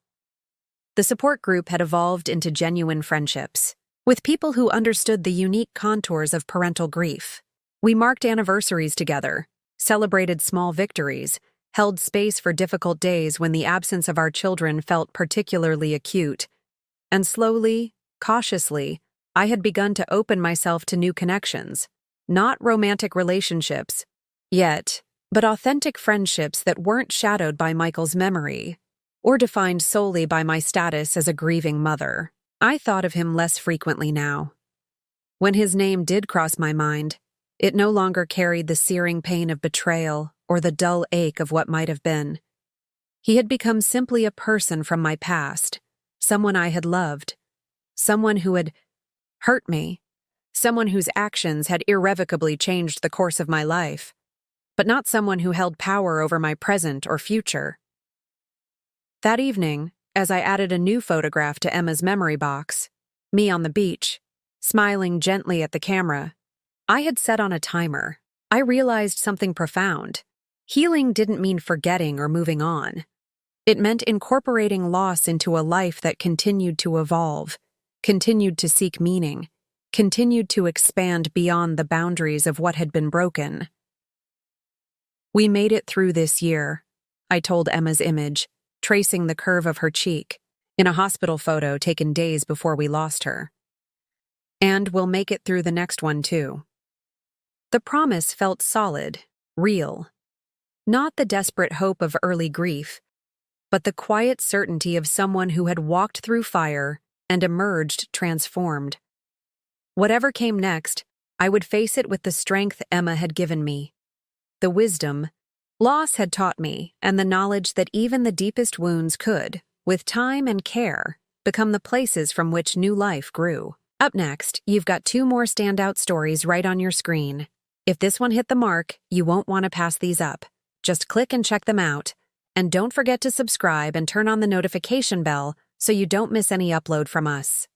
The support group had evolved into genuine friendships, with people who understood the unique contours of parental grief. We marked anniversaries together, celebrated small victories, held space for difficult days when the absence of our children felt particularly acute, and slowly, cautiously, I had begun to open myself to new connections, not romantic relationships, yet, but authentic friendships that weren't shadowed by Michael's memory, or defined solely by my status as a grieving mother. I thought of him less frequently now. When his name did cross my mind, it no longer carried the searing pain of betrayal or the dull ache of what might have been. He had become simply a person from my past, someone I had loved, someone who had hurt me, someone whose actions had irrevocably changed the course of my life, but not someone who held power over my present or future. That evening, as I added a new photograph to Emma's memory box, me on the beach, smiling gently at the camera, I had set on a timer. I realized something profound. Healing didn't mean forgetting or moving on. It meant incorporating loss into a life that continued to evolve, continued to seek meaning, continued to expand beyond the boundaries of what had been broken. "We made it through this year," I told Emma's image, tracing the curve of her cheek, in a hospital photo taken days before we lost her. "And we'll make it through the next one, too." The promise felt solid, real. Not the desperate hope of early grief, but the quiet certainty of someone who had walked through fire and emerged transformed. Whatever came next, I would face it with the strength Emma had given me, the wisdom loss had taught me, and the knowledge that even the deepest wounds could, with time and care, become the places from which new life grew. Up next, you've got 2 more standout stories right on your screen. If this one hit the mark, you won't want to pass these up. Just click and check them out. And don't forget to subscribe and turn on the notification bell so you don't miss any upload from us.